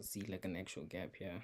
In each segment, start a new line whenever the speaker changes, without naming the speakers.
to see like an actual gap here.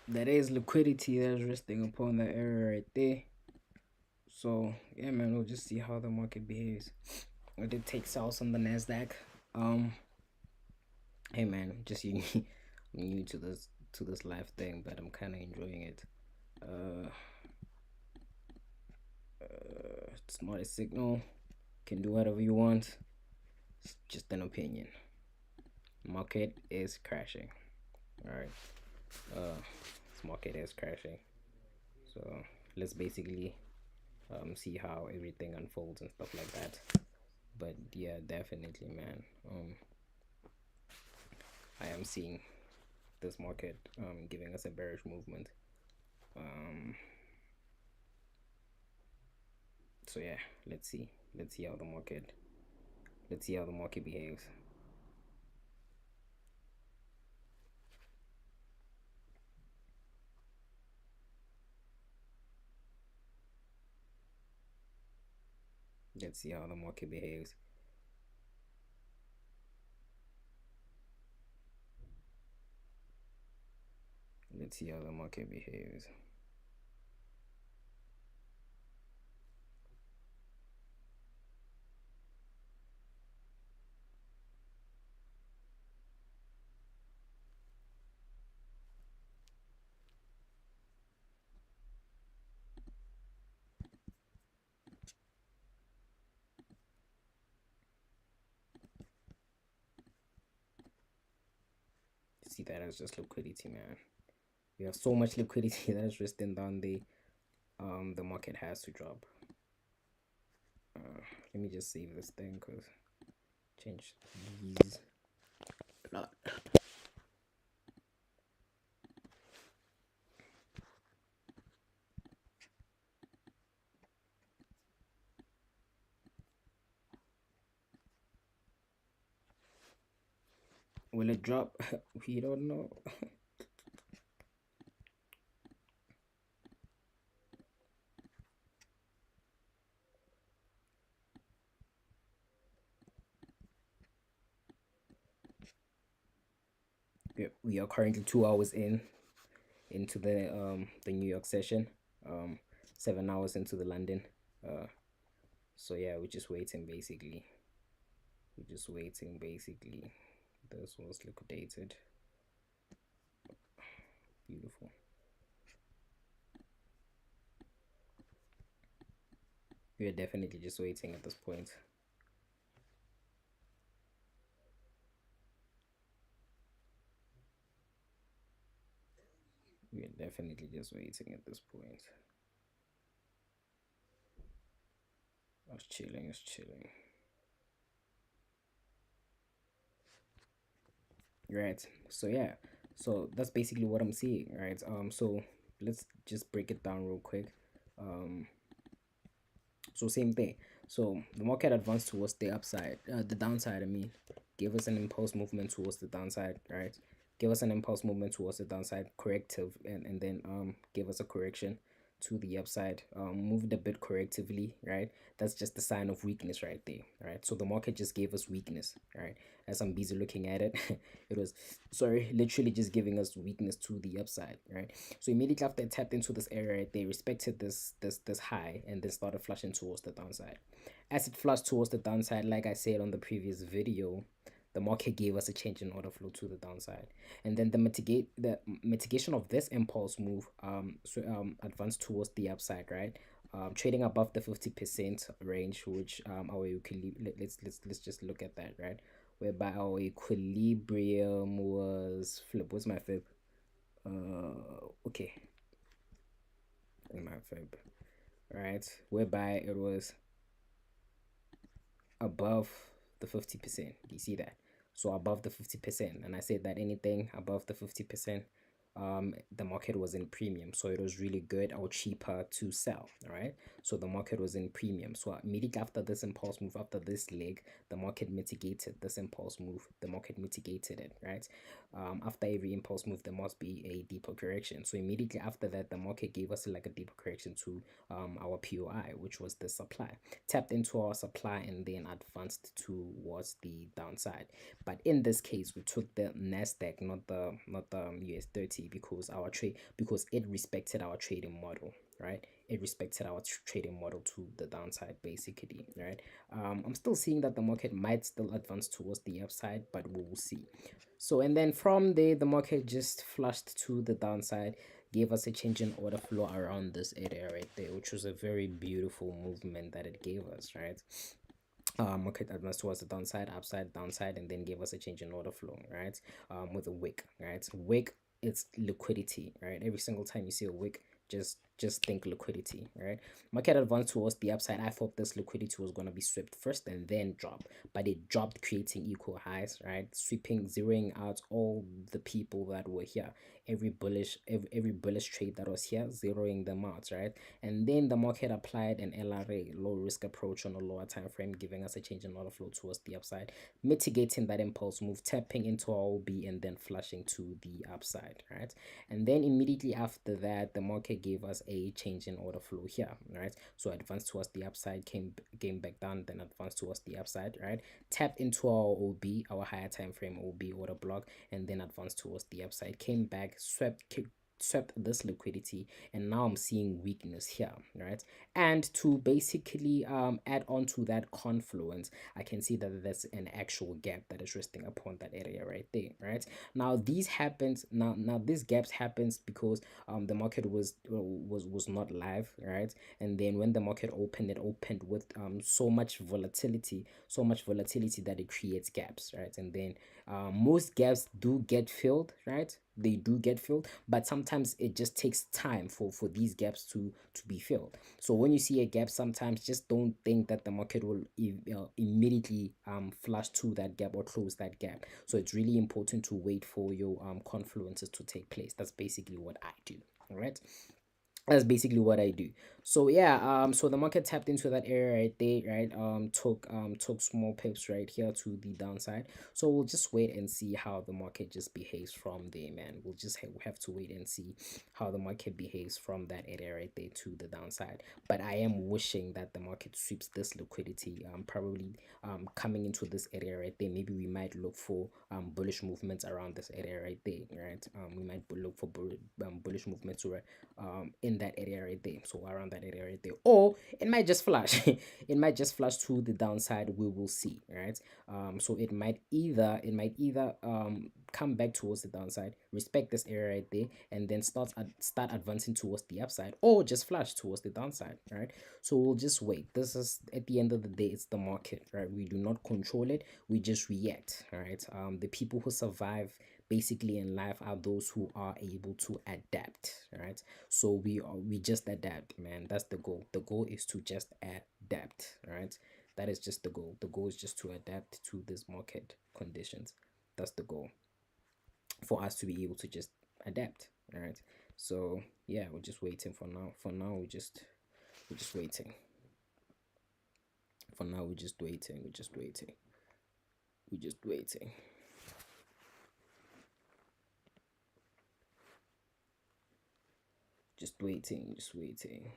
That is liquidity that's resting upon that area right there. So yeah, man, we'll just see how the market behaves. I did take sales on the Nasdaq. Hey man, just new to this live thing, but I'm kind of enjoying it. It's not a signal. Can do whatever you want. It's just an opinion. Market is crashing. All right. This market is crashing. So let's basically see how everything unfolds and stuff like that. But yeah, definitely, man. I am seeing this market giving us a bearish movement. So yeah, let's see how the market behaves. Let's see how the market behaves. Let's see how the market behaves. See that as just liquidity, man. We have so much liquidity that is resting down the market has to drop. Let me just save this thing because change these a lot. Will it drop? We don't know. We are currently 2 hours into the New York session, 7 hours into the London. So yeah, we're just waiting basically. This was liquidated. Beautiful. We are definitely just waiting at this point. We are definitely just waiting at this point. It's chilling. Right. So yeah. So that's basically what I'm seeing, right? So let's just break it down real quick. So same thing. So the market advanced towards the upside, the downside. I mean, gave us an impulse movement towards the downside, right? Give us an impulse movement towards the downside, corrective, and then give us a correction to the upside, moved a bit correctively, right? That's just a sign of weakness right there, right? So the market just gave us weakness, right? As I'm busy looking at it, it was, sorry, literally just giving us weakness to the upside, right? So immediately after it tapped into this area right there, respected this high, and then started flushing towards the downside. As it flushed towards the downside, like I said on the previous video, the market gave us a change in order flow to the downside, and then the mitigation of this impulse move advanced towards the upside, right? Trading above the 50% range, which our let's just look at that, right? Whereby our equilibrium was flip. What's my fib? Okay, in my fib, right? Whereby it was above the 50%. You see that? So above the 50%. And I said that anything above the 50%, the market was in premium. So it was really good or cheaper to sell. All right. So the market was in premium. So immediately after this impulse move, after this leg, the market mitigated this impulse move. The market mitigated it, right? After every impulse move, there must be a deeper correction. So immediately after that, the market gave us like a deeper correction to our POI, which was the supply. Tapped into our supply and then advanced towards the downside. But in this case, we took the Nasdaq, not the US30, because it respected our trading model, right? It respected our trading model to the downside, basically, right? I'm still seeing that the market might still advance towards the upside, but we will see. So, and then from there, the market just flushed to the downside, gave us a change in order flow around this area right there, which was a very beautiful movement that it gave us, right? Market advanced towards the downside, upside, downside, and then gave us a change in order flow, right? With a wick, right? Wick, it's liquidity, right? Every single time you see a wick, just think liquidity, right? Market advanced towards the upside. I thought this liquidity was going to be swept first and then drop, but it dropped, creating equal highs, right? Sweeping, zeroing out all the people that were here, every bullish trade that was here, zeroing them out, right? And then the market applied an LRA, low risk approach, on a lower time frame, giving us a change in order flow towards the upside, mitigating that impulse move, tapping into our OB, and then flushing to the upside, right? And then immediately after that, the market gave us a change in order flow here, right? So advanced towards the upside, came back down, then advanced towards the upside, right? Tapped into our OB, our higher time frame OB order block, and then advanced towards the upside, came back, swept this liquidity, and now I'm seeing weakness here, right? And to basically add on to that confluence, I can see that there's an actual gap that is resting upon that area right there, right? Now these gaps happens because the market was not live, right? And then when the market opened, it opened with so much volatility that it creates gaps, right? And then most gaps do get filled, right? They do get filled, but sometimes it just takes time for these gaps to be filled. So when you see a gap, sometimes just don't think that the market will immediately flush to that gap or close that gap. So it's really important to wait for your confluences to take place. That's basically what I do. All right, that's basically what I do. So yeah, so the market tapped into that area right there, right? Took small pips right here to the downside. So we'll just wait and see how the market just behaves from there, man. We'll just have to wait and see how the market behaves from that area right there to the downside. But I am wishing that the market sweeps this liquidity, probably coming into this area right there. Maybe we might look for bullish movements around this area right there, right? We might look for bullish movements in that area right there, so around that area right there, or it might just flash it might just flash to the downside. We will see, right? So it might either come back towards the downside, respect this area right there, and then start advancing towards the upside, or just flash towards the downside, right? So we'll just wait. This is, at the end of the day, it's the market, right? We do not control it, we just react, right? The people who survive basically in life are those who are able to adapt, right? So we just adapt, man. That's the goal. The goal is to just adapt, right? That is just the goal. The goal is just to adapt to these market conditions. That's the goal, for us to be able to just adapt, right? So yeah, we're just waiting for now. We're just waiting. For now, we're just waiting. We're just waiting. We're just waiting. Just waiting, just waiting.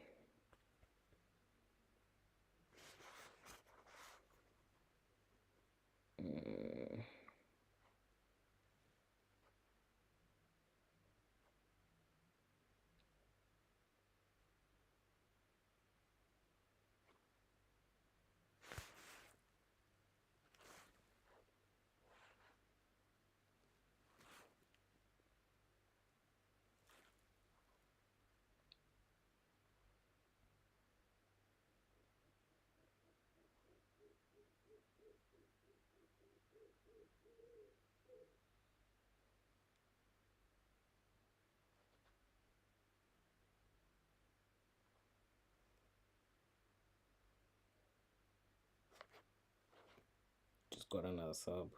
Just got another sub.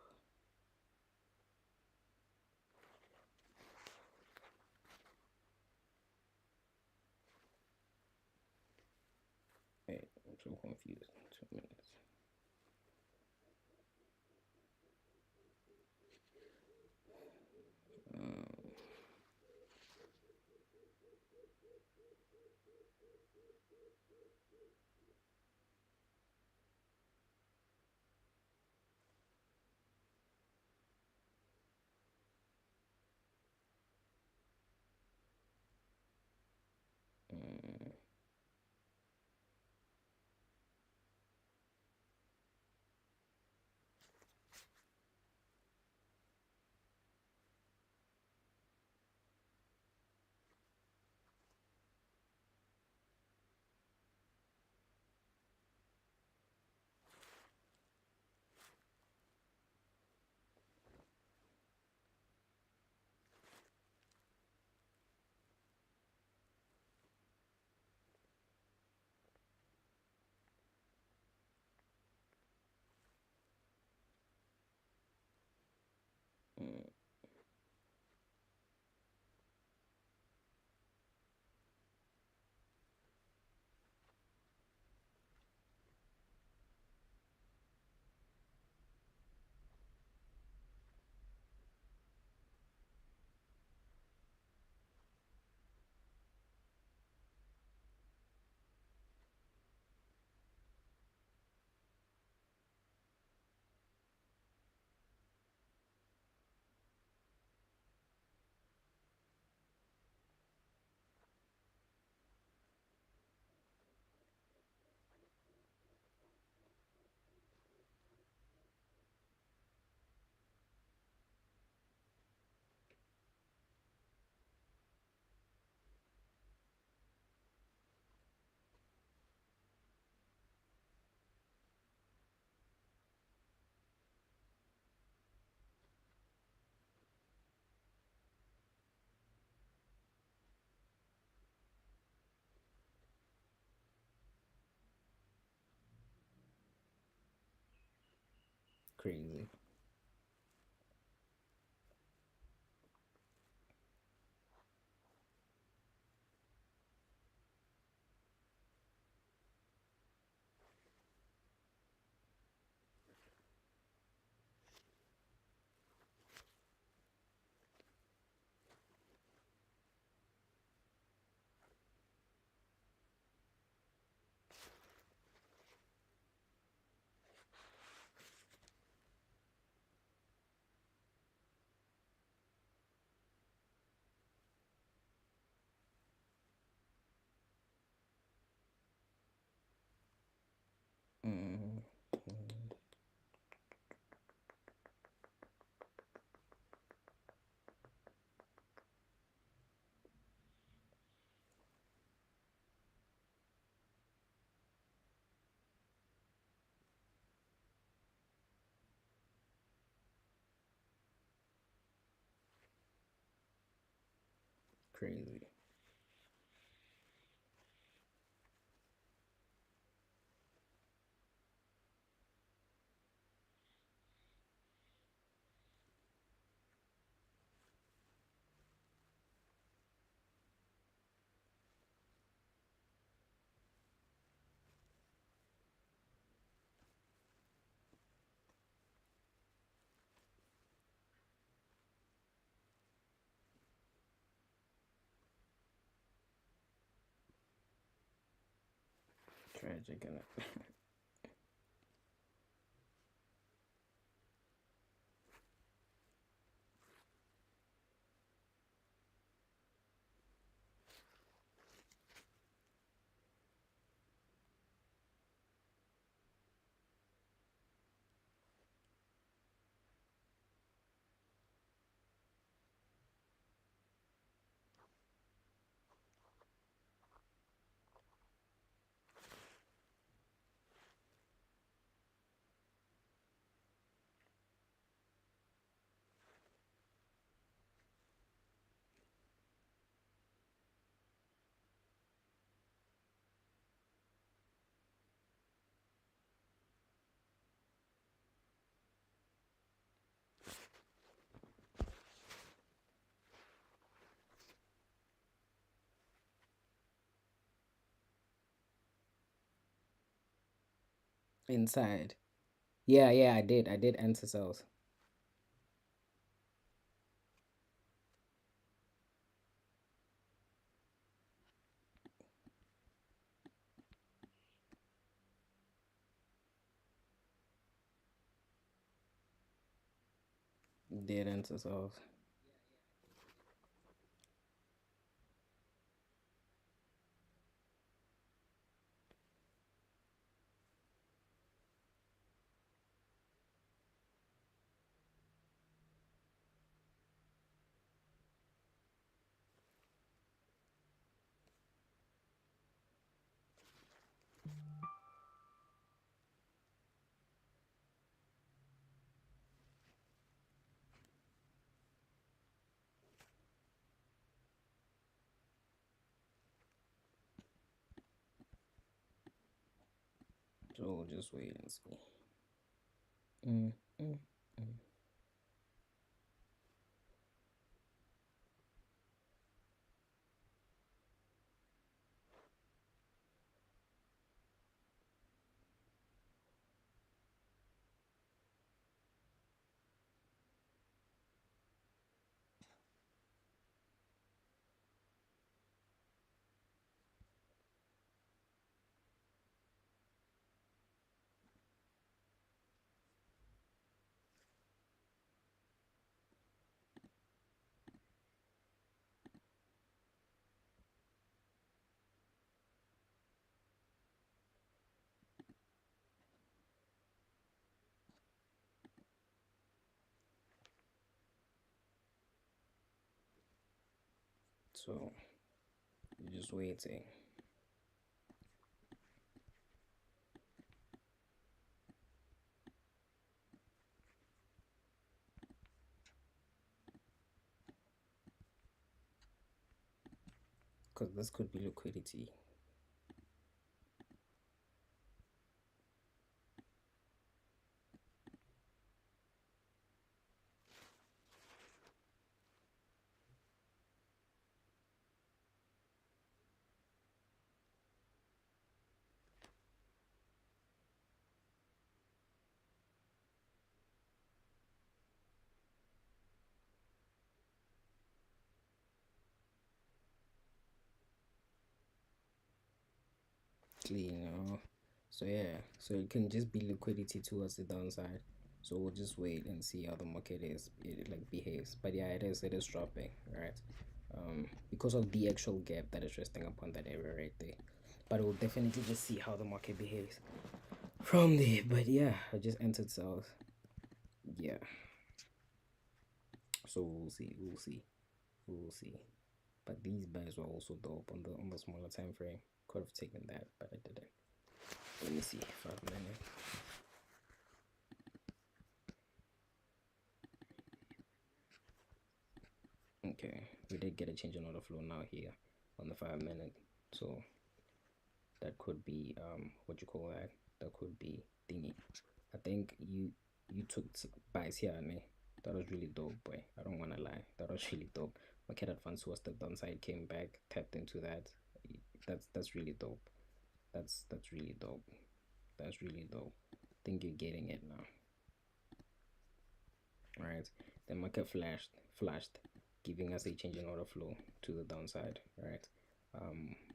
Wait, I'm so confused. 2 minutes. Crazy. Crazy. tragic, isn't it? Inside. Yeah, yeah, I did. I did enter sales. Did enter sales. So we'll just wait and see. Mm, mm, mm. So you're just waiting. Because this could be liquidity. Clean, so yeah, so it can just be liquidity towards the downside. So we'll just wait and see how the market it like behaves. But yeah, it is dropping, right? Because of the actual gap that is resting upon that area right there. But we'll definitely just see how the market behaves from there. But yeah, I just entered south. Yeah. So we'll see. But these buys were also dope on the smaller time frame. Could have taken that, but I didn't. Let me see. 5 minutes. Okay, we did get a change in order flow now here on the 5 minute. So that could be what you call that? That could be thingy. I think you took buys here, ne? That was really dope, boy. I don't wanna lie. That was really dope. Market advance was the downside, came back, tapped into that. That's really dope. That's really dope. That's really dope. I think you're getting it now. Right? The market flashed, giving us a change in order flow to the downside, right?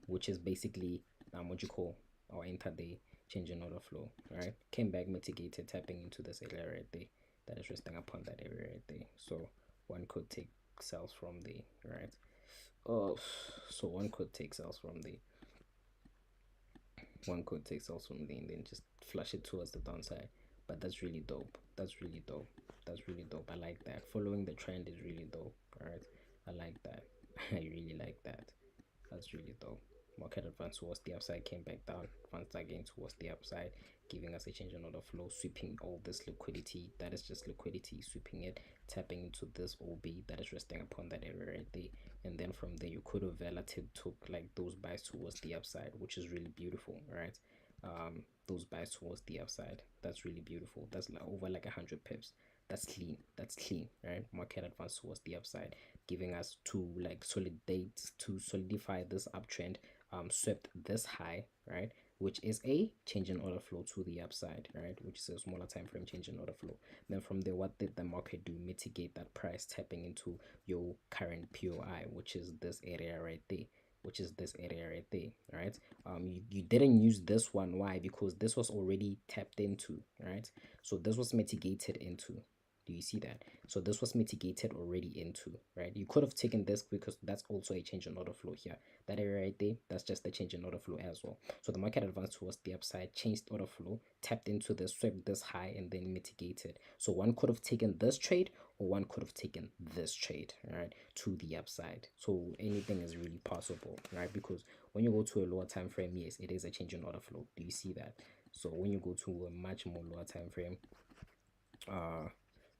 Which is basically what you call or intraday change in order flow, right? Came back, mitigated, tapping into this area right there that is resting upon that area right there. So one could take sales from there, right? Oh, so one could take sales from there. One could take sales from there and then just flush it towards the downside. But that's really dope. That's really dope. That's really dope. I like that. Following the trend is really dope. All right, I like that. I really like that. That's really dope. Market advance towards the upside, came back down, advanced again towards the upside, giving us a change in order flow, sweeping all this liquidity. That is just liquidity, sweeping it, tapping into this OB that is resting upon that area right there. And then from there, you could have relative took like those buys towards the upside, which is really beautiful, right? Those buys towards the upside, that's really beautiful. That's like over like 100 pips. That's clean. That's clean, right? Market advance towards the upside, giving us to like solidify this uptrend, swept this high, right, which is a change in order flow to the upside, right, which is a smaller time frame change in order flow. Then from there, what did the market do? Mitigate that price, tapping into your current POI, which is this area right there, which is this area right there, right? You didn't use this one. Why? Because this was already tapped into, right? So this was mitigated into. Do you see that? So this was mitigated already into, right? You could have taken this because that's also a change in order flow here. That area right there, that's just the change in order flow as well. So the market advanced towards the upside, changed order flow, tapped into this, swept this high, and then mitigated. So one could have taken this trade, or one could have taken this trade, right, to the upside. So anything is really possible, right? Because when you go to a lower time frame, yes, it is a change in order flow. Do you see that? So when you go to a much more lower time frame,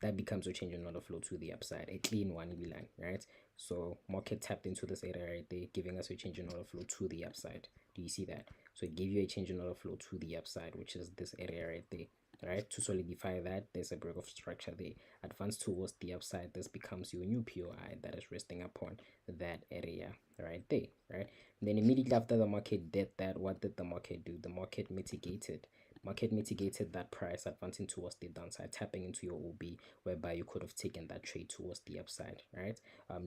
that becomes a change in order flow to the upside, a clean one line, right? So market tapped into this area right there, giving us a change in order flow to the upside. Do you see that? So it gave you a change in order flow to the upside, which is this area right there. Right, to solidify that, there's a break of structure there. Advance towards the upside, this becomes your new POI that is resting upon that area right there, right? And then immediately after the market did that, what did the market do? The market mitigated. Market mitigated that price, advancing towards the downside, tapping into your OB, whereby you could have taken that trade towards the upside, right?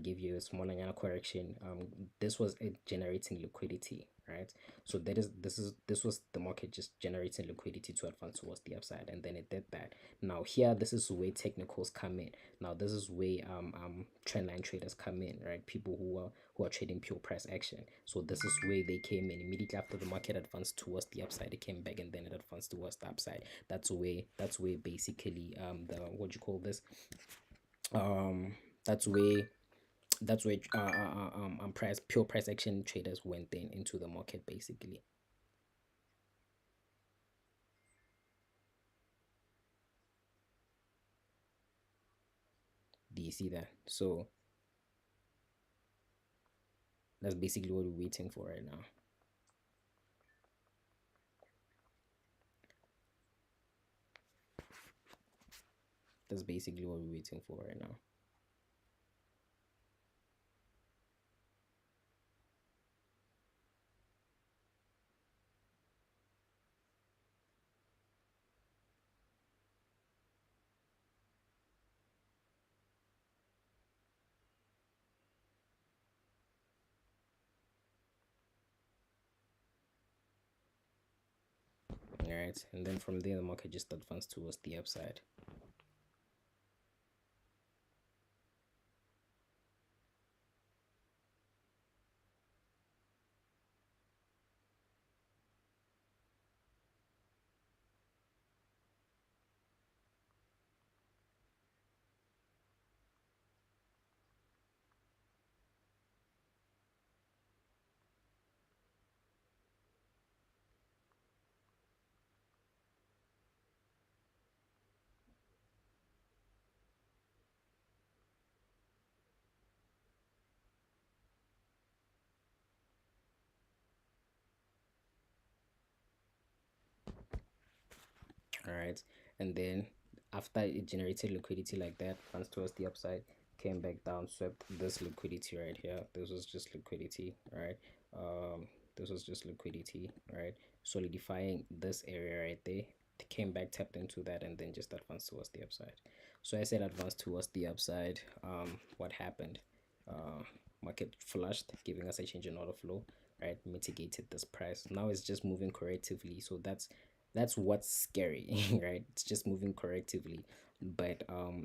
Give you a small correction. This was it generating liquidity, right? So this was the market just generating liquidity to advance towards the upside, and then it did that. Now here, this is where technicals come in. Now this is where trendline traders come in, right? People who are trading pure price action. So this is where they came in immediately after the market advanced towards the upside. It came back and then it advanced towards the upside. That's where basically the what you call this that's where price pure price action traders went in into the market basically. Do you see that? So that's basically what we're waiting for right now. That's basically what we're waiting for right now. All right, and then from there the market just advanced towards the upside. All right, and then after it generated liquidity like that, advanced towards the upside, came back down, swept this liquidity right here. This was just liquidity, right? This was just liquidity, right? Solidifying this area right there. Came back, tapped into that, and then just advanced towards the upside. So I said advanced towards the upside. What happened? Market flushed, giving us a change in order flow. right? Mitigated this price. Now it's just moving correctively. So that's what's scary, right? It's just moving correctively. But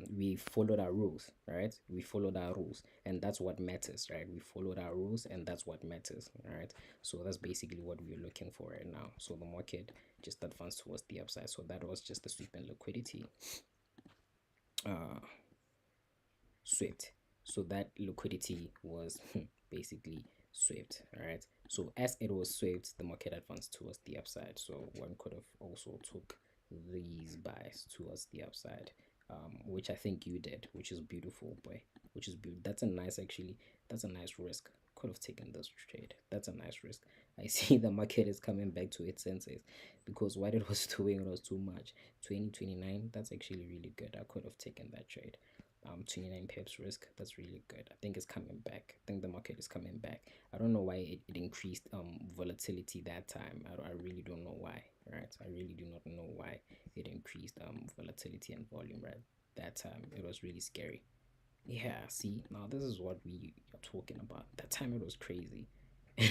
we followed our rules, right? We followed our rules, and that's what matters, right? We followed our rules, and that's what matters, right? So that's basically what we're looking for right now. So the market just advanced towards the upside. So that was just the sweep and liquidity swept. So that liquidity was basically swept. All right. So as it was swept, the market advanced towards the upside. So one could have also took these buys towards the upside, which I think you did, which is beautiful, boy. Which is beautiful. That's a nice, actually. That's a nice risk. Could have taken this trade. That's a nice risk. I see the market is coming back to its senses, because what it was doing was too much. 2029. That's actually really good. I could have taken that trade. 29 pips risk, that's really good. I think it's coming back. I think the market is coming back. I don't know why it increased volatility that time. I really don't know why, right? I really do not know why it increased volatility and volume, right? That time it was really scary. Yeah, see, now this is what we are talking about. That time it was crazy.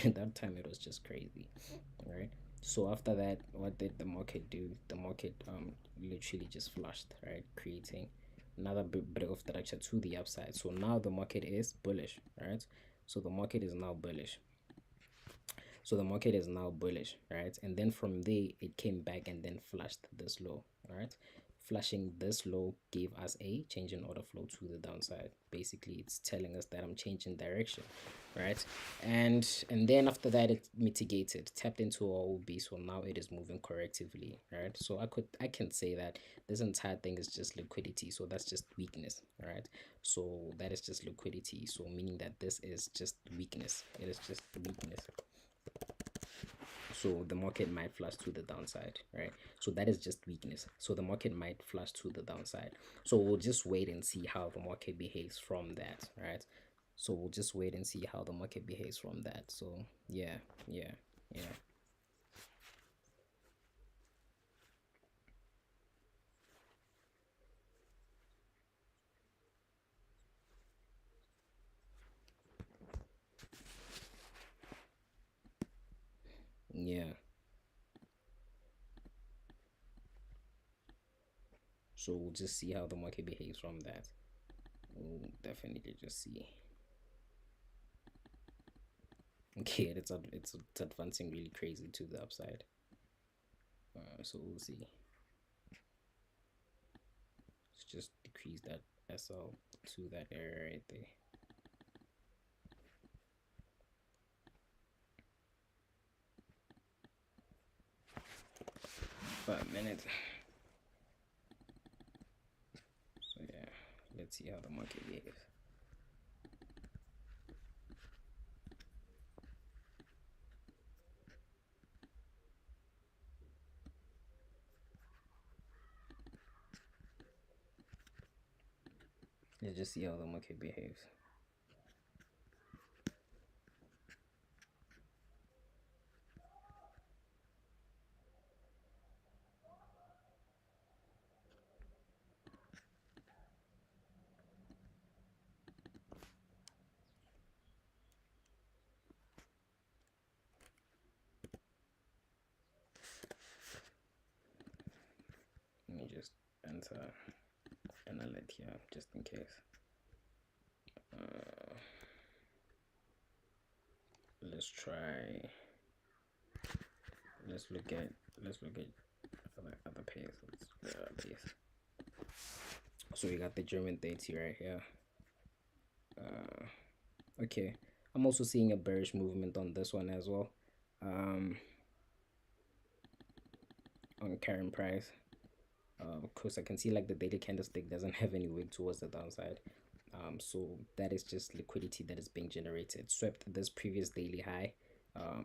That time it was just crazy, right? So after that, what did the market do? The market literally just flushed, right? Creating another bit of structure to the upside. So now the market is bullish, right? So the market is now bullish. So the market is now bullish, right? And then from there, it came back and then flashed this low, right? Flashing this low gave us a change in order flow to the downside. Basically, it's telling us that I'm changing direction, right? And then after that, it mitigated, tapped into our OB, so now it is moving correctively, right? So I can say that this entire thing is just liquidity, so that's just weakness, right? So that is just liquidity, so meaning that this is just weakness. It is just weakness. So the market might flush to the downside, right? So that is just weakness. So the market might flush to the downside. So we'll just wait and see how the market behaves from that, right? So we'll just wait and see how the market behaves from that. So yeah, yeah, yeah. Yeah. So we'll just see how the market behaves from that. We'll definitely just see. Okay, it's advancing really crazy to the upside. So we'll see. Let's just decrease that SL to that area right there. 5 minutes. So yeah, let's see how the market behaves. Let's just see how the market behaves. Let me just enter an alert here just in case. Let's try. Let's look at other pairs. Let's look at other pairs. So we got the Ger30 right here. Okay, I'm also seeing a bearish movement on this one as well. On current price. Of course, I can see like the daily candlestick doesn't have any wick towards the downside. So that is just liquidity that is being generated. Swept this previous daily high.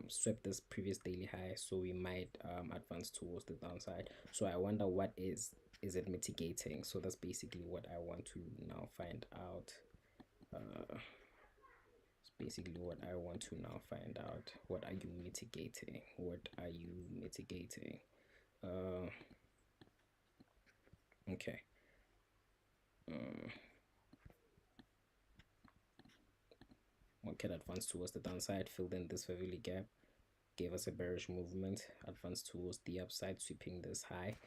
Swept this previous daily high, so we might advance towards the downside. So I wonder what is it mitigating? So that's basically what I want to now find out. It's basically what I want to now find out. What are you mitigating? What are you mitigating? Okay. market advanced towards the downside, filled in this fairly gap, gave us a bearish movement, advanced towards the upside, sweeping this high,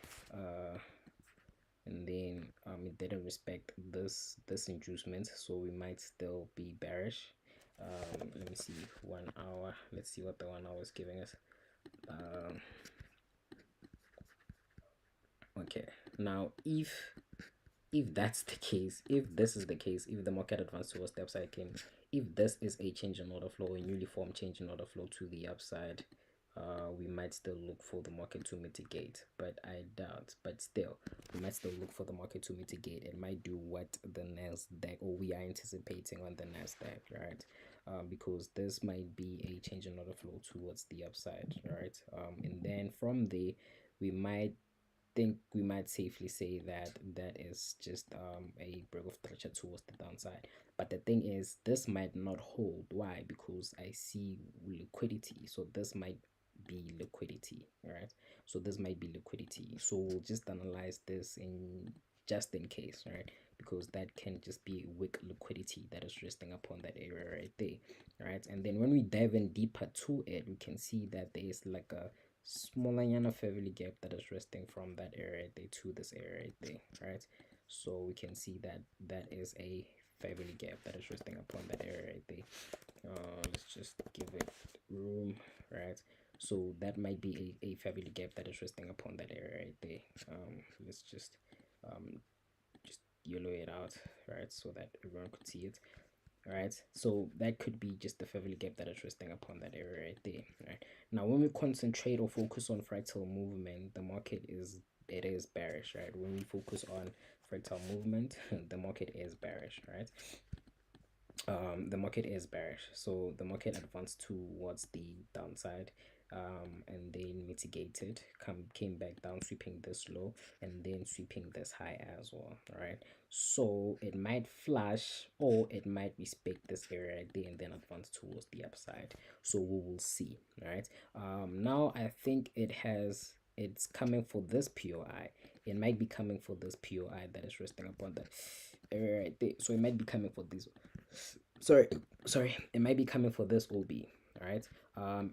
and then it didn't respect this inducement, so we might still be bearish. Let me see 1 hour. Let's see what the 1 hour is giving us. Okay, now if that's the case, if this is the case, if the market advanced towards the upside came, if this is a change in order flow, a newly formed change in order flow to the upside, we might still look for the market to mitigate, but I doubt. But still, we might still look for the market to mitigate. It might do what the Nasdaq, or we are anticipating on the Nasdaq, right? Because this might be a change in order flow towards the upside, right? And then from there, we might safely say that that is just a break of structure towards the downside. But the thing is, this might not hold. Why? Because I see liquidity, so this might be liquidity, right? So this might be liquidity, so we'll just analyze this in just in case, right? Because that can just be weak liquidity that is resting upon that area right there, right? And then when we dive in deeper to it, we can see that there is like a smaller yana fairly gap that is resting from that area right there to this area right there, right? So we can see that that is a fairly gap that is resting upon that area right there. Let's just give it room, right? So that might be a fairly gap that is resting upon that area right there. Let's just yellow it out, right, so that everyone could see it. Right, so that could be just the fairly gap that is resting upon that area right there, right? Now when we concentrate or focus on fractal movement, the market is bearish, right? When we focus on fractal movement, the market is bearish, right? The market is bearish, so the market advanced towards the downside, and then mitigated, came back down, sweeping this low and then sweeping this high as well, right? So it might flash or it might respect this area right there and then advance towards the upside, so we will see, right? Now I think it's coming for this POI. It might be coming for this POI that is resting upon that area right there, so it might be coming for this, sorry, it might be coming for this OB, right?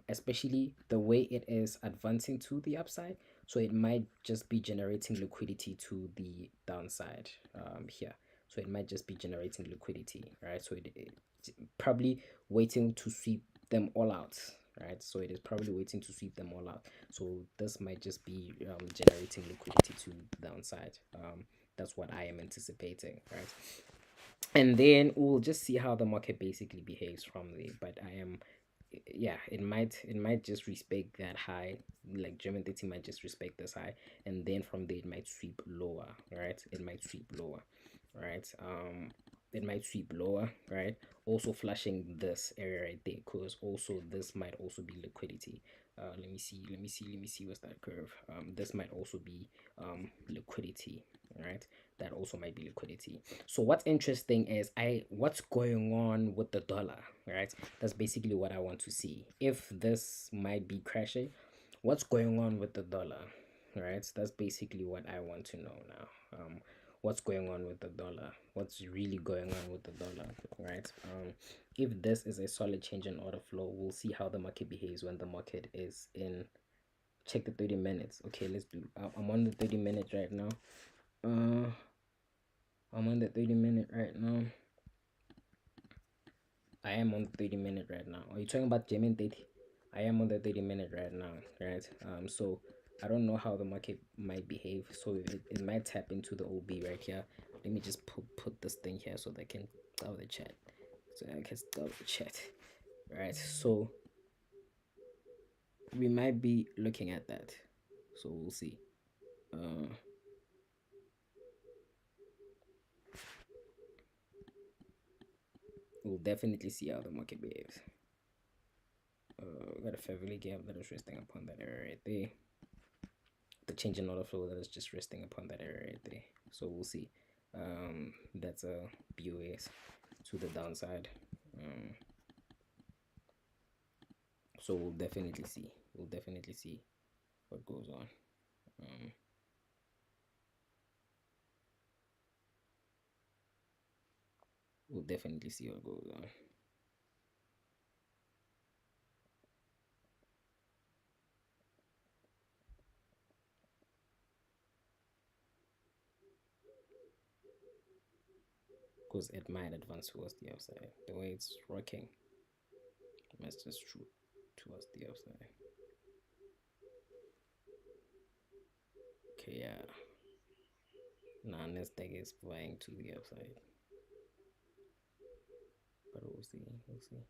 Especially the way it is advancing to the upside, so it might just be generating liquidity to the downside here. So it might just be generating liquidity, right? So it probably waiting to sweep them all out, right? So it is probably waiting to sweep them all out, so this might just be generating liquidity to the downside. That's what I am anticipating, right? And then we'll just see how the market basically behaves from there. But I am, yeah, it might just respect that high, like Ger30 might just respect this high, and then from there it might sweep lower, right? It might sweep lower, right? It might sweep lower, right? Also flashing this area right there, because also this might also be liquidity. Let me see what's that curve. This might also be liquidity, right? That also might be liquidity. So what's interesting is what's going on with the dollar, right? That's basically what I want to see. If this might be crashing, what's going on with the dollar, right? That's basically what I want to know now. What's going on with the dollar? What's really going on with the dollar, right? If this is a solid change in order flow, we'll see how the market behaves when the market is in. Check the 30 minutes. Okay, let's do. I'm on the 30 minutes right now. I'm on the 30-minute right now. I am on the 30-minute right now. Are you talking about Ger30? I am on the 30-minute right now, right? So I don't know how the market might behave. So it might tap into the OB right here. Let me just put this thing here so that I can stop the chat. So I can stop the chat. Right. So we might be looking at that. So we'll see. We'll definitely see how the market behaves. We got a fairly gap that is resting upon that area right there. The change in order flow that is just resting upon that area right there. So we'll see. That's a BOS to the downside. So we'll definitely see. We'll definitely see what goes on. We'll definitely see what goes on. because it might advance towards the upside. The way it's rocking, it must just shoot towards the upside. Okay, yeah. Now Nasdaq is flying to the upside, but we'll see. We'll see.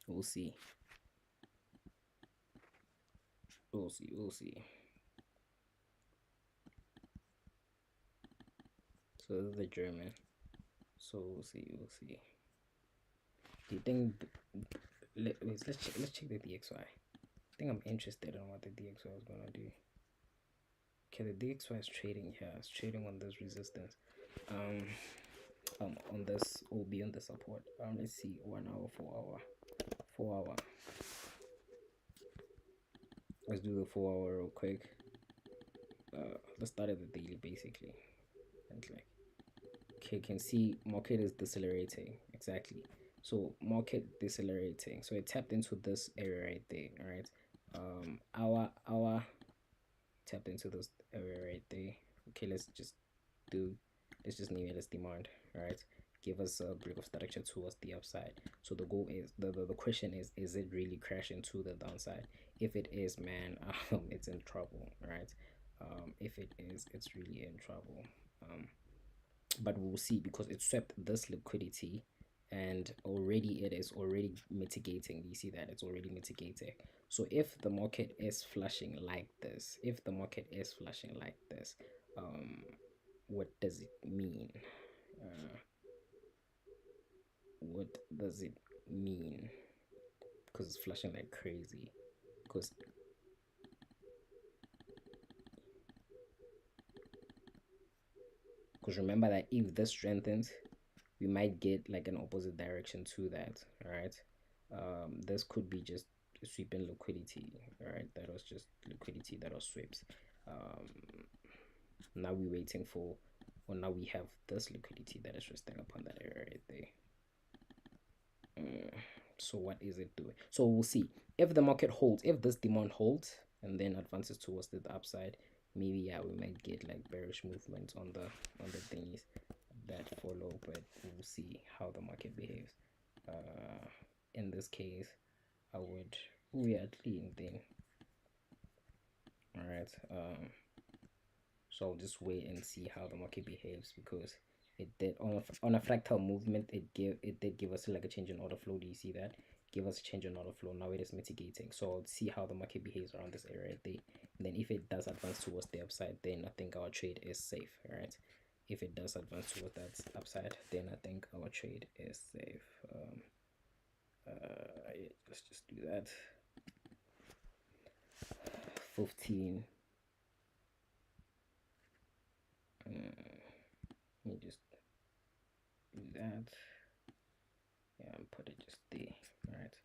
We'll see. We'll see. We'll see. So this is the German. So we'll see. We'll see. Do you think? Let's check the DXY. I think I'm interested in what the DXY is gonna do. Okay, the DXY is trading here. It's trading on this resistance. On this will be on the support. Let's see, 1 hour, 4 hour, 4 hour. Let's do the 4 hour real quick. Let's start at the daily basically. And like, okay, you can see market is decelerating exactly. So market decelerating. So it tapped into this area right there. All right. Our tapped into this area right there. Okay, let's just name it as demand. All right, give us a break of structure towards the upside. So the goal is the question is it really crashing to the downside? If it is, man, it's in trouble. Right. If it is, it's really in trouble. But we'll see because it swept this liquidity and already it is already mitigating. You see that it's already mitigating. So if the market is flashing like this, what does it mean? What does it mean? Because it's flashing like crazy. Because remember that if this strengthens, we might get like an opposite direction to that. All right. This could be just sweeping liquidity. All right, that was just liquidity that was sweeps. Now we're waiting for, or now we have this liquidity that is resting upon that area right there. So what is it doing? So we'll see if the market holds, if this demand holds and then advances towards the upside. Maybe yeah, we might get like bearish movement on the thingies that follow, but we'll see how the market behaves. In this case, I would we are clean thing. All right. So I'll just wait and see how the market behaves because it did on a fractal movement. It did give us like a change in order flow. Do you see that? Give us a change in order flow. Now it is mitigating. So I'll see how the market behaves around this area right there. And then if it does advance towards the upside, then I think our trade is safe. All right. If it does advance towards that upside, then I think our trade is safe. Let's just do that. 15. Let me just do that. Yeah, and put it just there, right?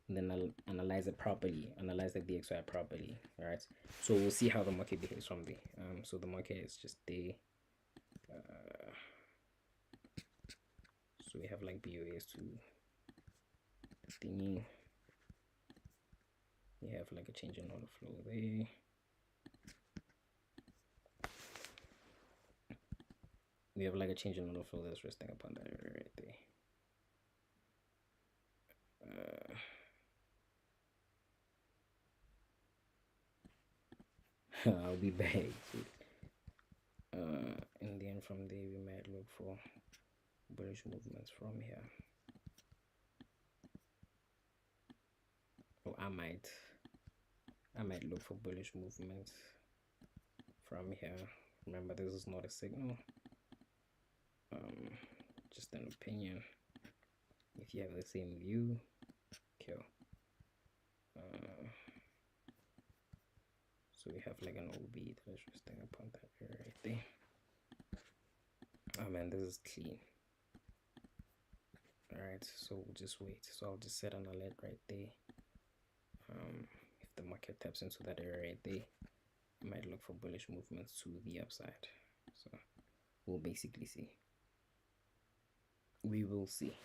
And then I'll analyze it properly, analyze the DXY properly, all right? So we'll see how the market behaves from there. So the market is just there. So we have like BOAs to thingy. We have like a change in order flow there. We have like a change in order flow that's resting upon that area right there. I'll be back. And then from there we might look for bullish movements from here. Or I might look for bullish movements from here. Remember, this is not a signal. Just an opinion. If you have the same view, cool. So we have like an OB that is resting upon that area right there. Oh man, this is clean. Alright, so we'll just wait. So I'll just set an alert right there. If the market taps into that area right there, I might look for bullish movements to the upside. So we'll basically see. We will see.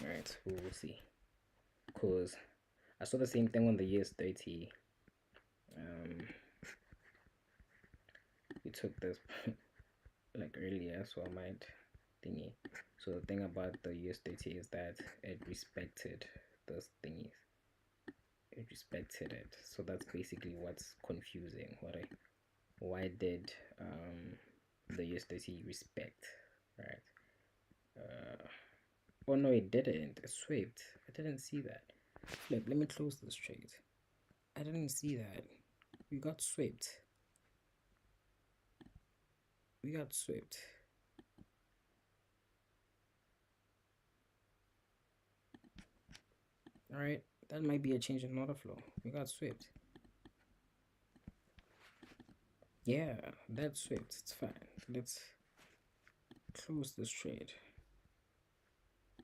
Alright, we will see. Because I saw the same thing on the US30. We took this like earlier, so I might thingy. So the thing about the US30 is that it respected those thingies. It respected it. So that's basically what's confusing. Why did the US30 respect, right? Oh no, it didn't. It swept. I didn't see that. Flip, let me close this trade. I didn't see that. We got swept. We got swept. Alright, that might be a change in order flow. We got swept. Yeah, that's swept. It's fine. Let's close this trade.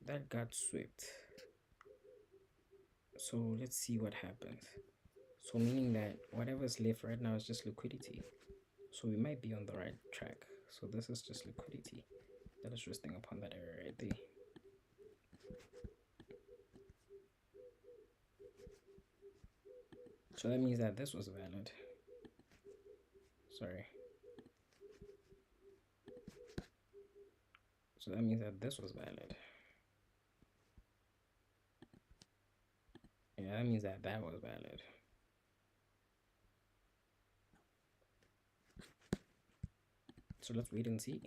That got swept. So let's see what happens. So meaning that whatever's left right now is just liquidity. So we might be on the right track. So this is just liquidity that is resting upon that area right there. So that means that this was valid. Sorry. So that means that this was valid. Yeah, that means that that was valid. So let's wait and see.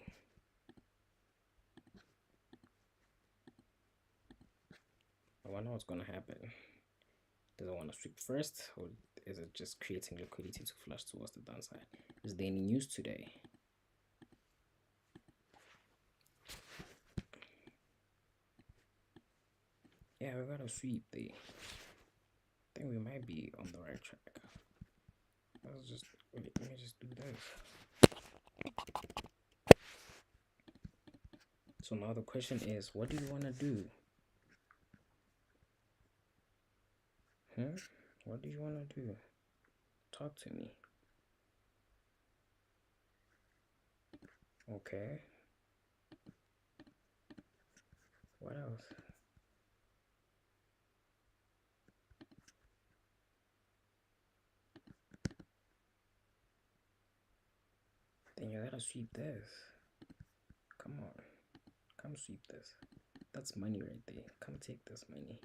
I wonder what's going to happen. Does it want to sweep first, or is it just creating liquidity to flush towards the downside? Is there any news today? Yeah, we got to sweep there. I think we might be on the right track. Let's just wait, let me just do this. So now the question is, what do you want to do? What do you want to do? Talk to me. Okay. What else? Then you gotta sweep this. Come on. Come sweep this. That's money right there. Come take this money.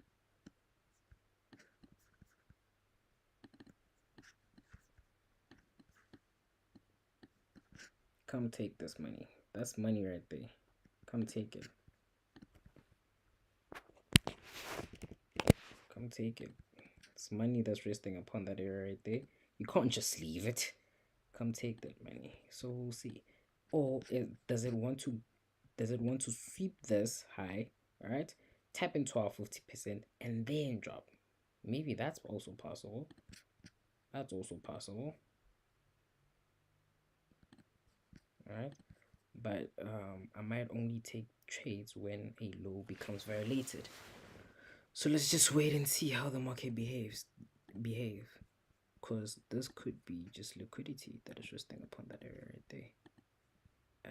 Come take this money. That's money right there. Come take it. Come take it. It's money that's resting upon that area right there. You can't just leave it. Come take that money. So we'll see. Or does it want to sweep this high, right? Tap into our 50% and then drop. Maybe that's also possible. That's also possible. Alright. But I might only take trades when a low becomes violated. So let's just wait and see how the market behave. Because this could be just liquidity that is resting upon that area right there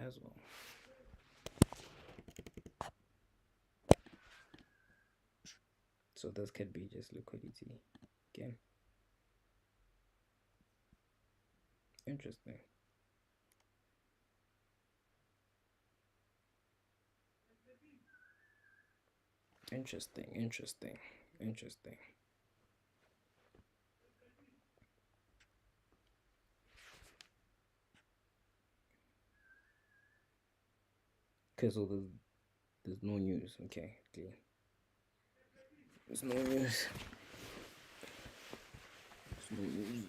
as well. So this could be just liquidity again. Interesting. Interesting. Okay, so there's no news. Okay, clear. There's no news. There's no news.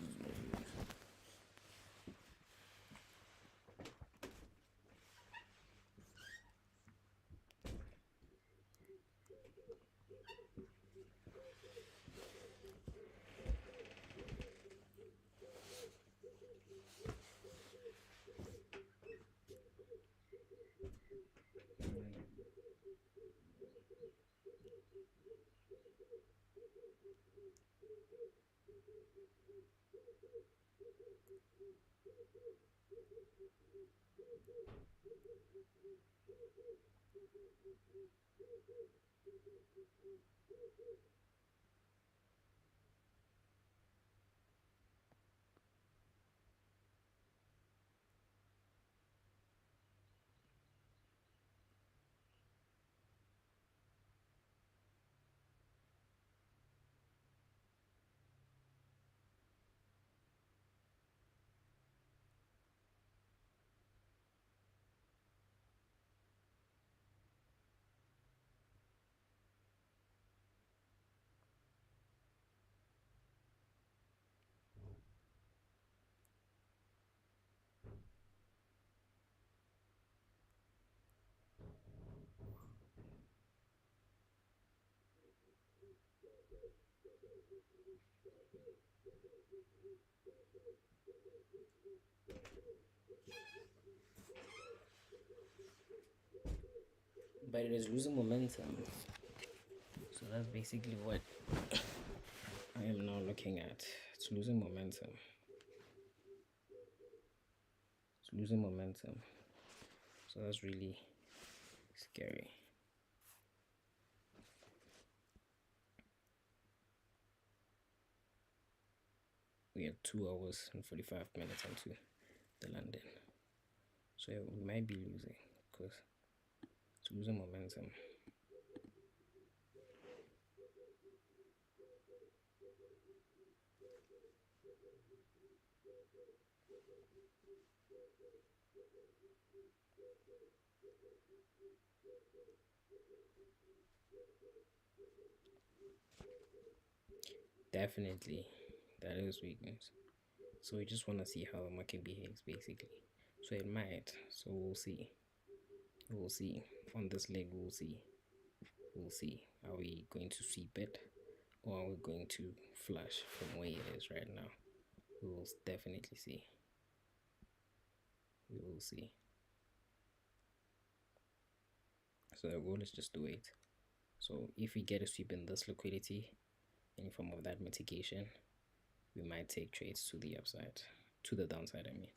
But it is losing momentum. So that's basically what I am now looking at. It's losing momentum. It's losing momentum. So that's really scary. We have 2 hours and 45 minutes into the London. So yeah, we might be losing because it's losing momentum. Definitely, that is weakness. So we just want to see how the market behaves, basically. So it might. So we'll see. We'll see. On this leg, we'll see. We'll see. Are we going to sweep it, or are we going to flush from where it is right now? We will definitely see. We will see. So the goal is just to wait. So if we get a sweep in this liquidity, any form of that mitigation, we might take trades to the upside, to the downside, I mean.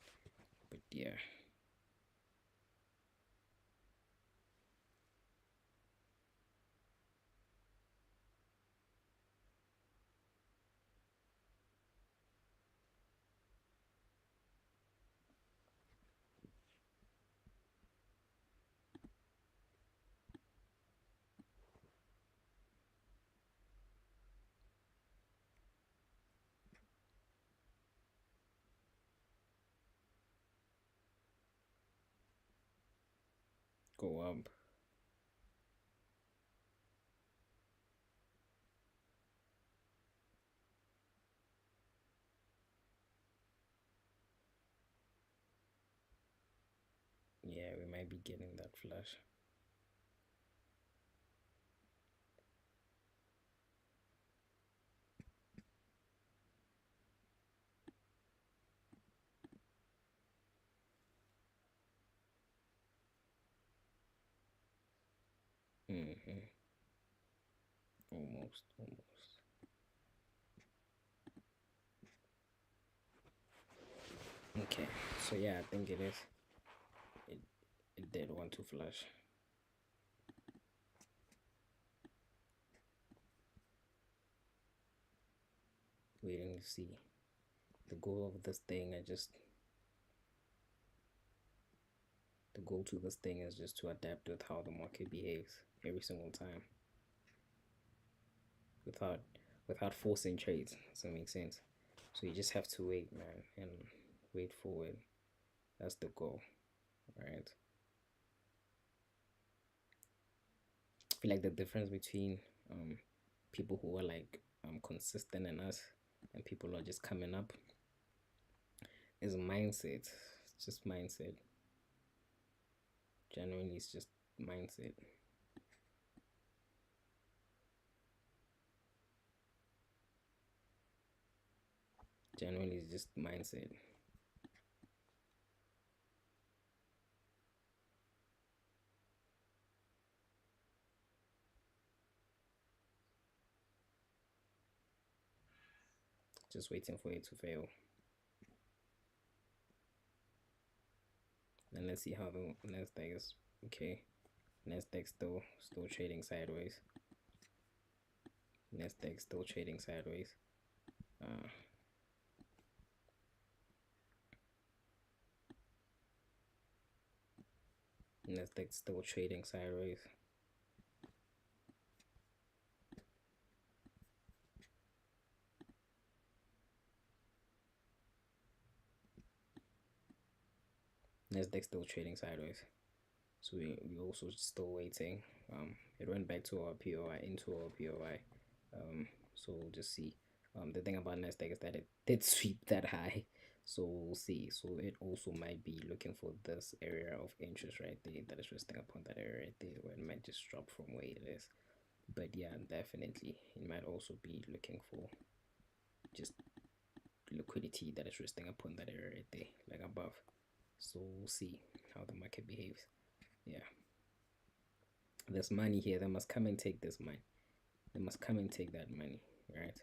But yeah. Go up. Yeah, we might be getting that flush. Almost, almost. Okay, so yeah, I think it is. It did want to flush. Waiting to see. The goal of this thing, the goal to this thing is just to adapt with how the market behaves every single time. Without forcing trades. Does that make sense? So you just have to wait, man, and wait for it. That's the goal, right? I feel like the difference between people who are like consistent in us and people who are just coming up is mindset. It's just mindset. Generally, it's just mindset. Generally, it's just mindset. Just waiting for it to fail. And let's see how the Nasdaq is. Okay, Nasdaq still trading sideways. Nasdaq still trading sideways. Nasdaq still trading sideways. Nasdaq still trading sideways. So we also still waiting. It went back to our POI, into our POI. So we'll just see. The thing about Nasdaq is that it did sweep that high. So we'll see. So it also might be looking for this area of interest right there that is resting upon that area right there, where it might just drop from where it is. But yeah, definitely it might also be looking for just liquidity that is resting upon that area right there, like above. So we'll see how the market behaves. Yeah, there's money here. They must come and take this money. They must come and take that money, right?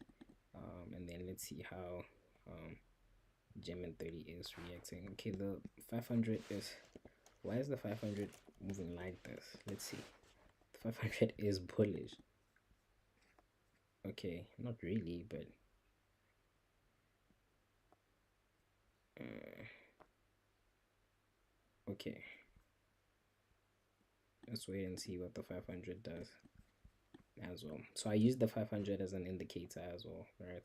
And then let's see how Ger30 is reacting. Okay, the 500 is, why is the 500 moving like this? Let's see. The 500 is bullish. Okay, not really, but okay, let's wait and see what the 500 does as well. So I use the 500 as an indicator as well, right?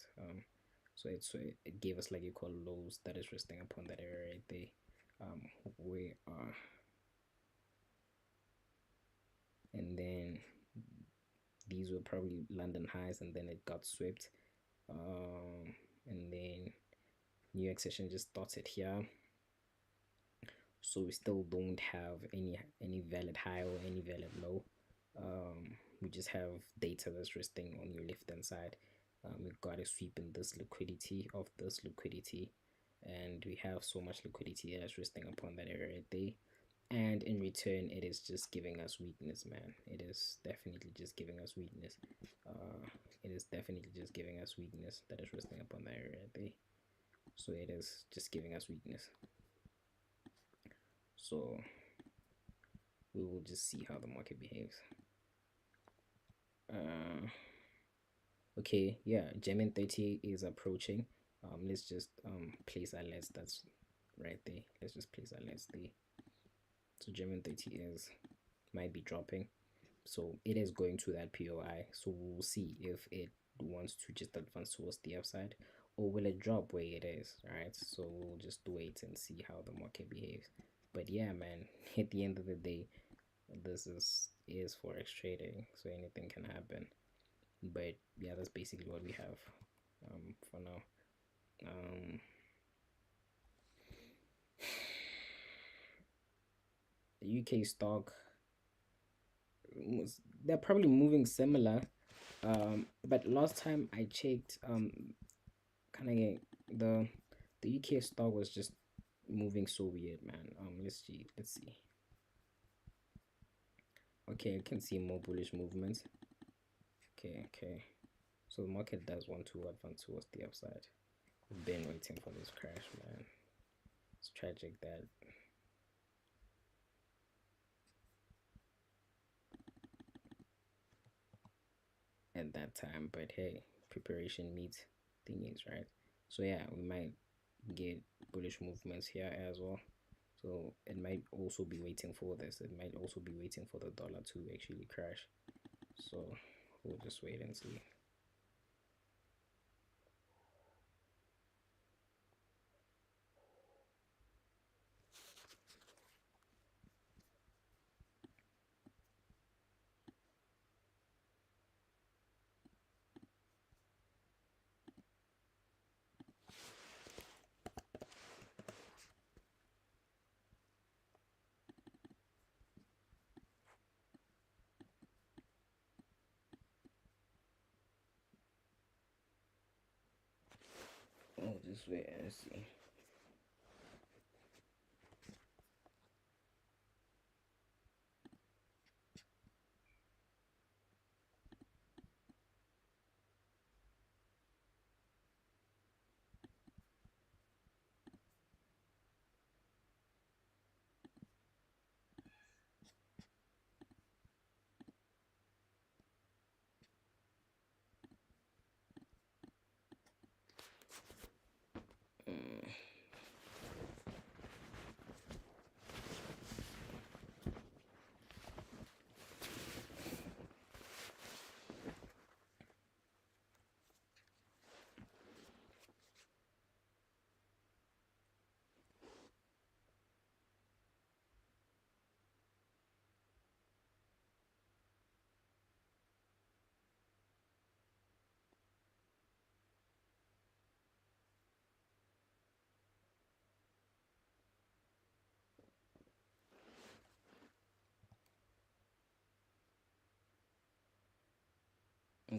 So it gave us like equal lows that is resting upon that area right there. We are, and then these were probably London highs, and then it got swept. And then New York session just started here. So we still don't have any valid high or any valid low. We just have data that's resting on your left hand side. We've got a sweep in this liquidity of this liquidity, and we have so much liquidity that's resting upon that area right there. And in return, it is just giving us weakness, man. It is definitely just giving us weakness. It is definitely just giving us weakness that is resting upon that area right there. So it is just giving us weakness. So we will just see how the market behaves. Okay, yeah, Ger30 is approaching. Let's just place our alerts. That's right there. Let's just place our alerts there. So Ger30 is might be dropping. So it is going to that POI. So we'll see if it wants to just advance towards the upside, or will it drop where it is, right? So we'll just wait and see how the market behaves. But yeah, man, at the end of the day, this is Forex trading, so anything can happen. But yeah, that's basically what we have for now. The UK stock, they're probably moving similar, but last time I checked, kind of the UK stock was just moving so weird, man. Let's see. Okay, I can see more bullish movements. Okay, so the market does want to advance towards the upside. We've been waiting for this crash, man. It's tragic that at that time, but hey, preparation meets thingies, right? So yeah, we might get bullish movements here as well. So it might also be waiting for this. It might also be waiting for the dollar to actually crash. So we'll just wait and see. Oh, just wait and see.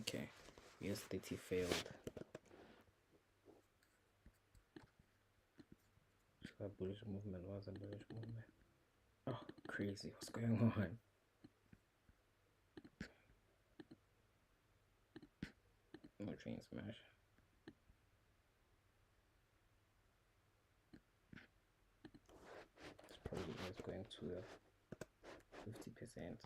Okay. US30 failed. So a bullish movement was a bullish movement. Oh, crazy. What's going on? No train smash. This probably is going to 50%.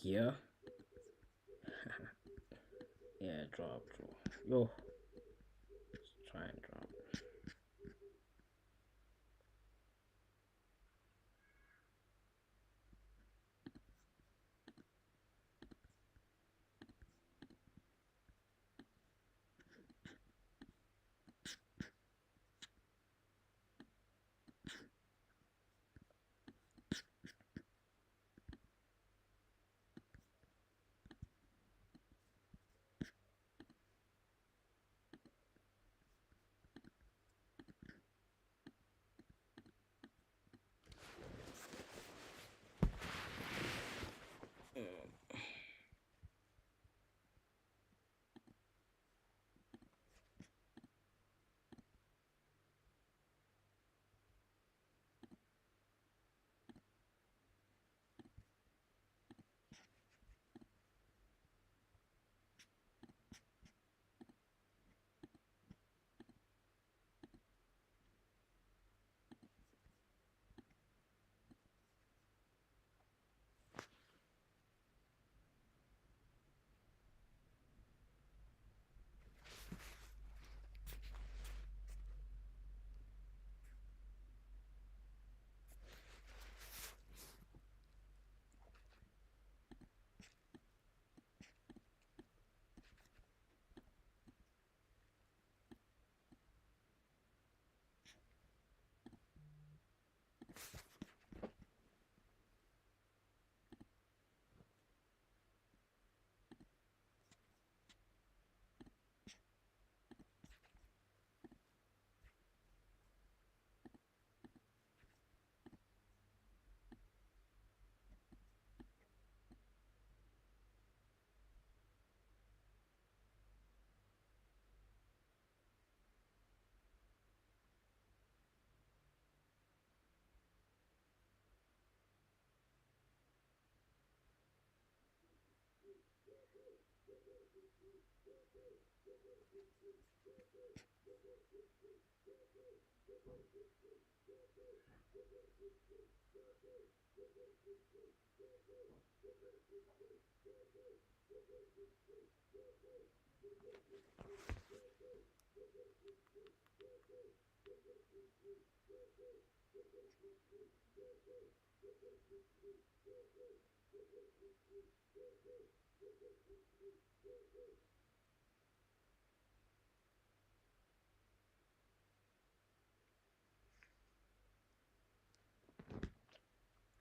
Here. Yeah, drop. Yo. Let's try and drop.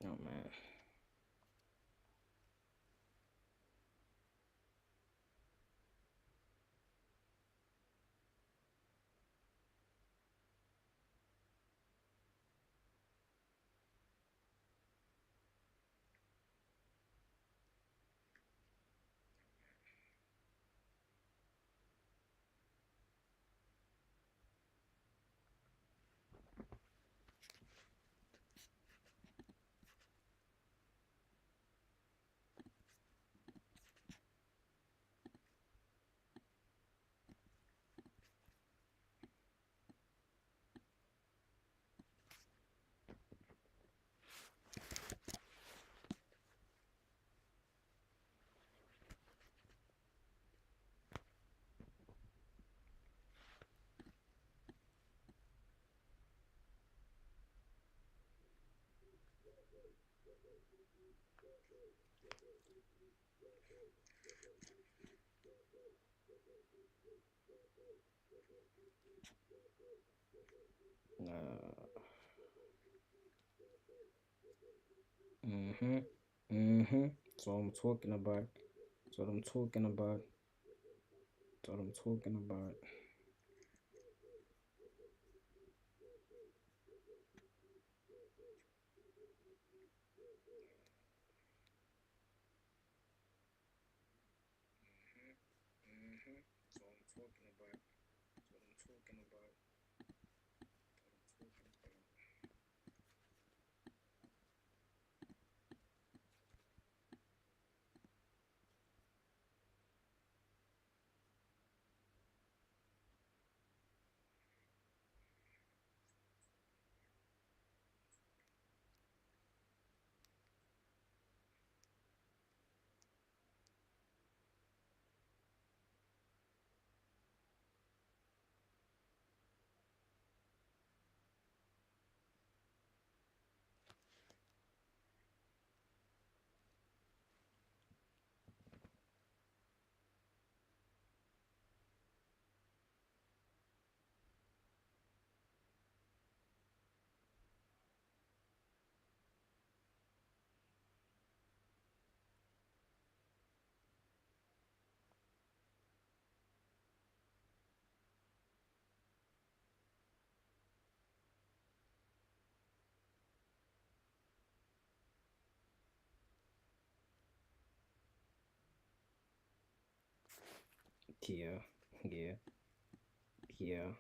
Oh man. Uh, mm-hmm. Mm-hmm. That's what I'm talking about. That's what I'm talking about. That's what I'm talking about. Mm-hmm. That's what I'm talking about. That's what I'm talking about. That's what I'm talking about. Yeah. Yeah. Yeah.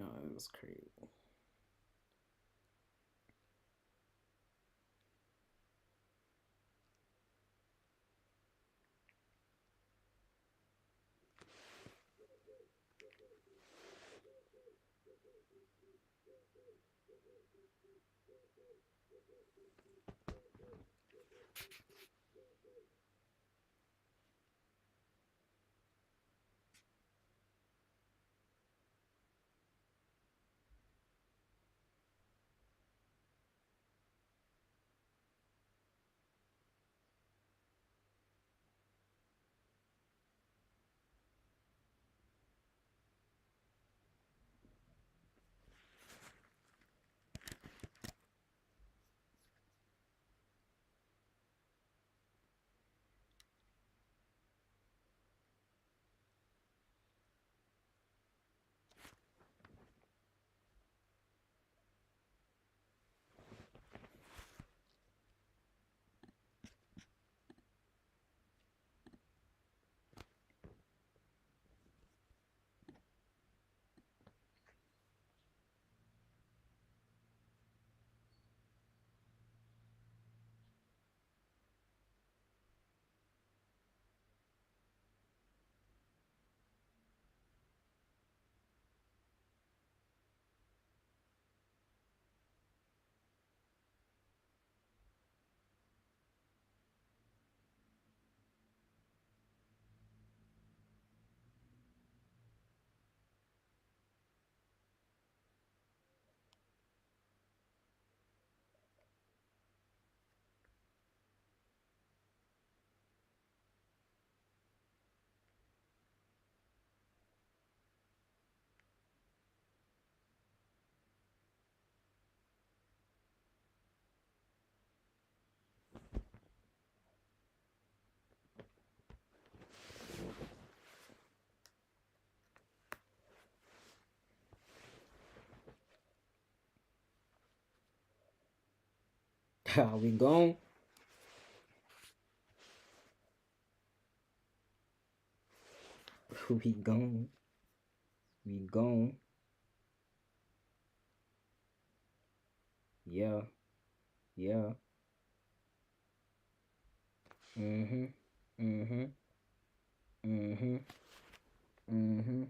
Oh, it was crazy. We gone. We gone. We gone. Yeah. Yeah. Mm-hmm. Mm-hmm. Mm-hmm. Mm-hmm.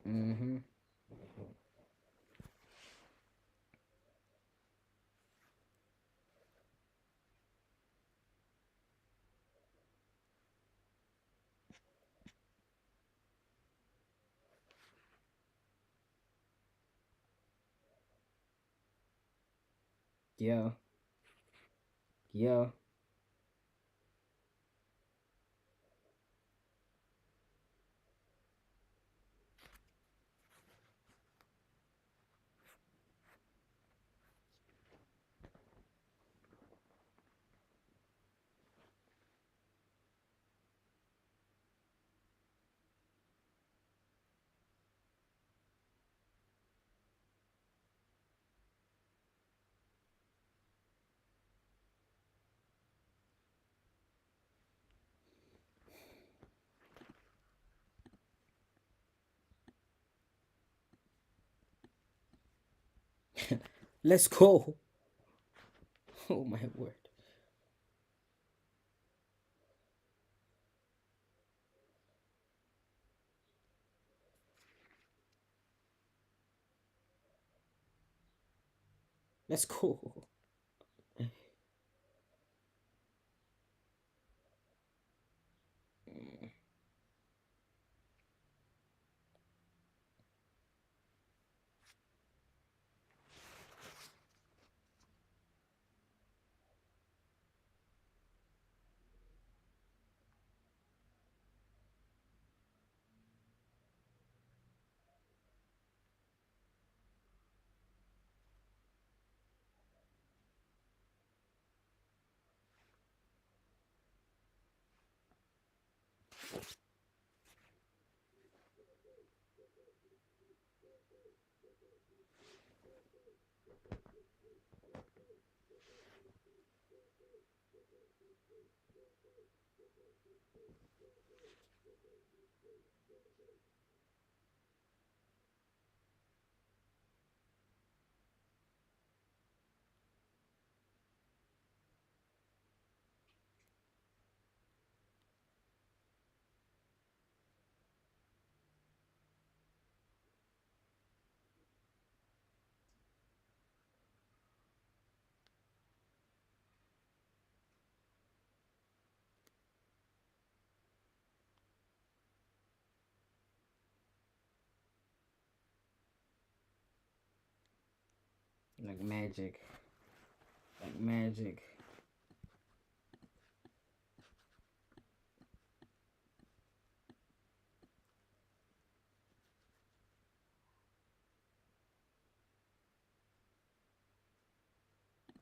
Mm-hmm. Yeah. Yeah. Let's go. Oh my word. Let's go. Like magic. Like magic.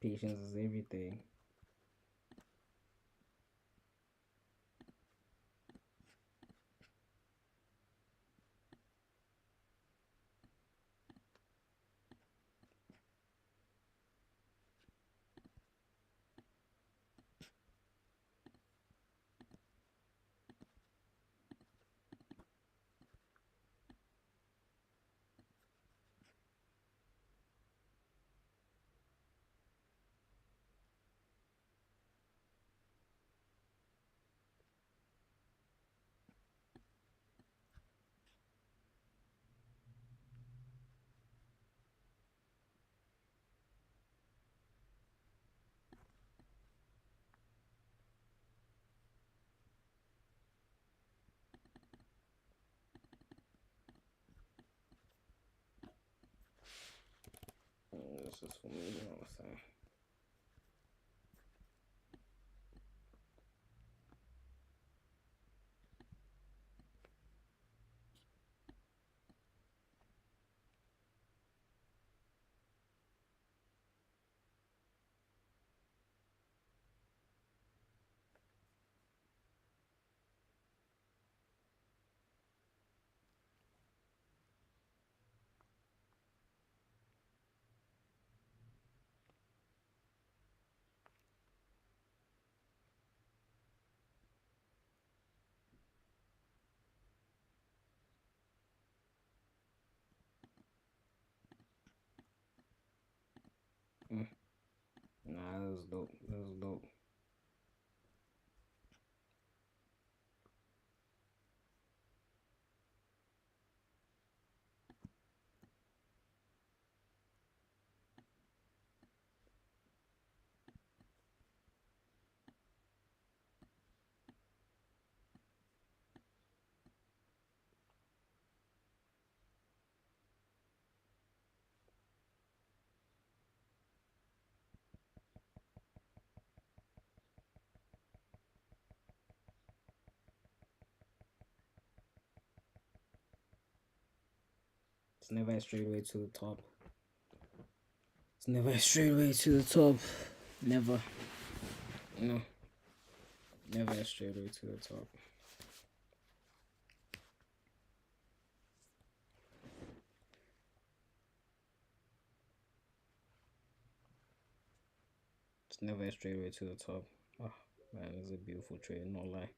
Patience is everything. This is for me, you know what I'm saying? Nah, that was dope. That was dope. It's never a straight way to the top. It's never a straight way to the top. Never. No. Never a straight way to the top. It's never a straight way to the top. Oh, man, it's a beautiful trade, no lie.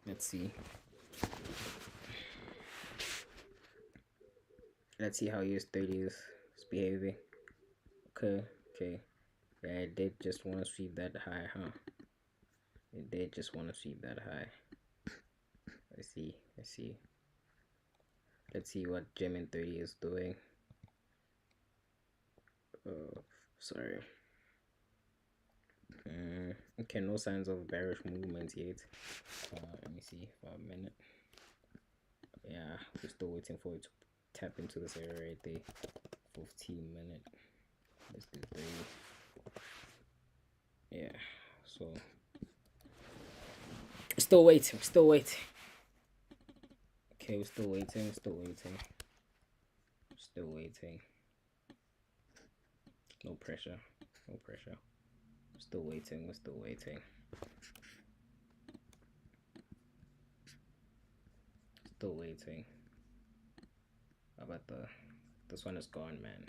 Let's see. Let's see how US30 is behaving. Okay, okay. Yeah, it did just want to sweep that high, huh? It did just want to sweep that high. Let's see. Let's see. Let's see what Ger30 is doing. Sorry. Okay, no signs of bearish movement yet. Let me see for a minute. Yeah, we're still waiting for it to tap into this area right there. 15-minute. Let's do 30. Yeah, so still waiting. Still waiting. Okay, we're still waiting. Still waiting. Still waiting. No pressure. No pressure. Still waiting. We're still waiting. Still waiting. How about this one is gone, man.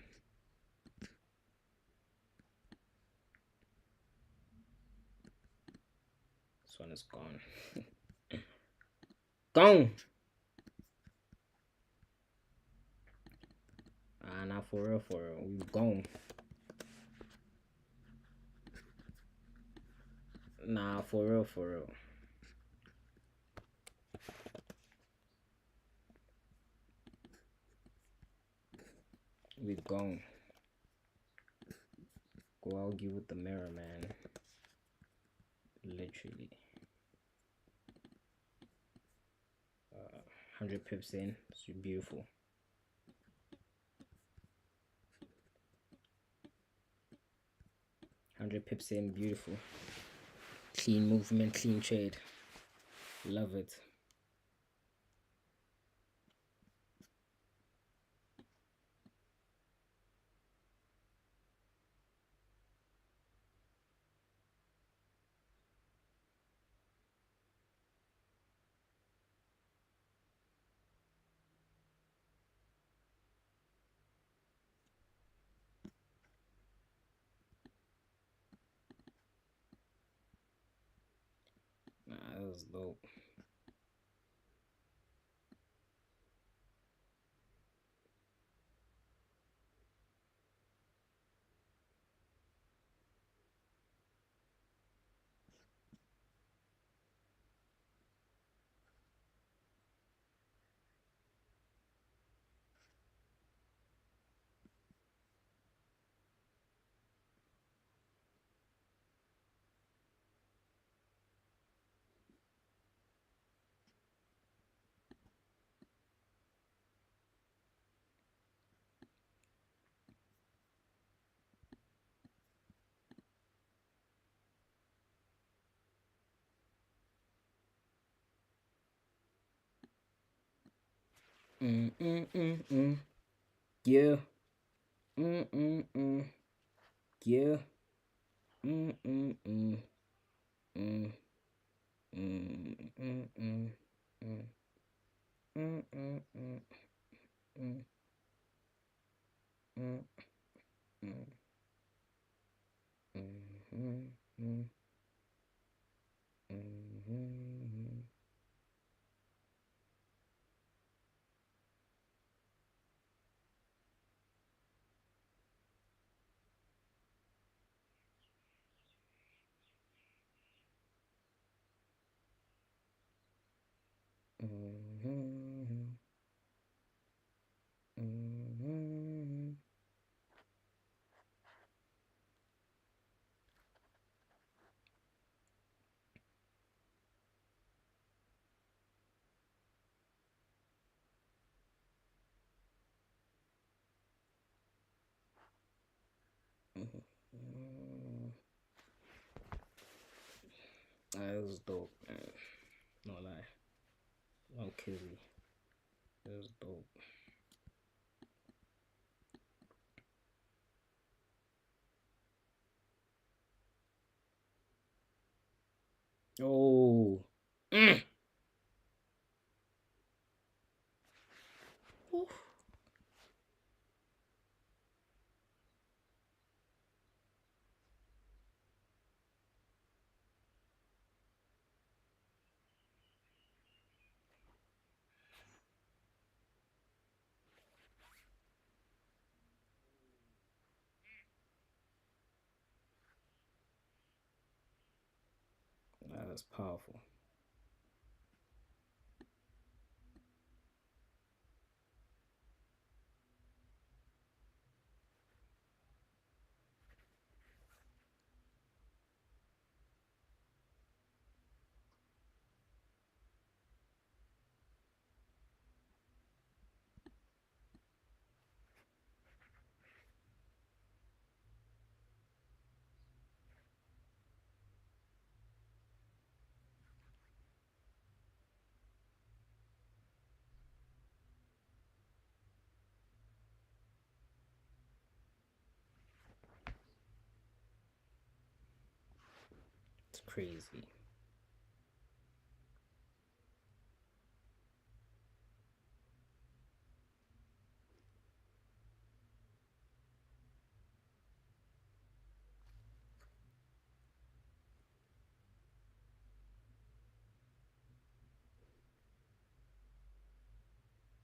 This one is gone. Gone. Nah, for real, we've gone. Nah, for real, we've gone. Go argue with the mirror, man. Literally. 100 pips in. It's beautiful. $100 in, beautiful. Clean movement, clean trade. Love it. Nah, that was dope. Yeah. Yeah. That was dope, man. No lie. Don't kill me. It was dope. Oh. Mm. That's powerful. It's crazy.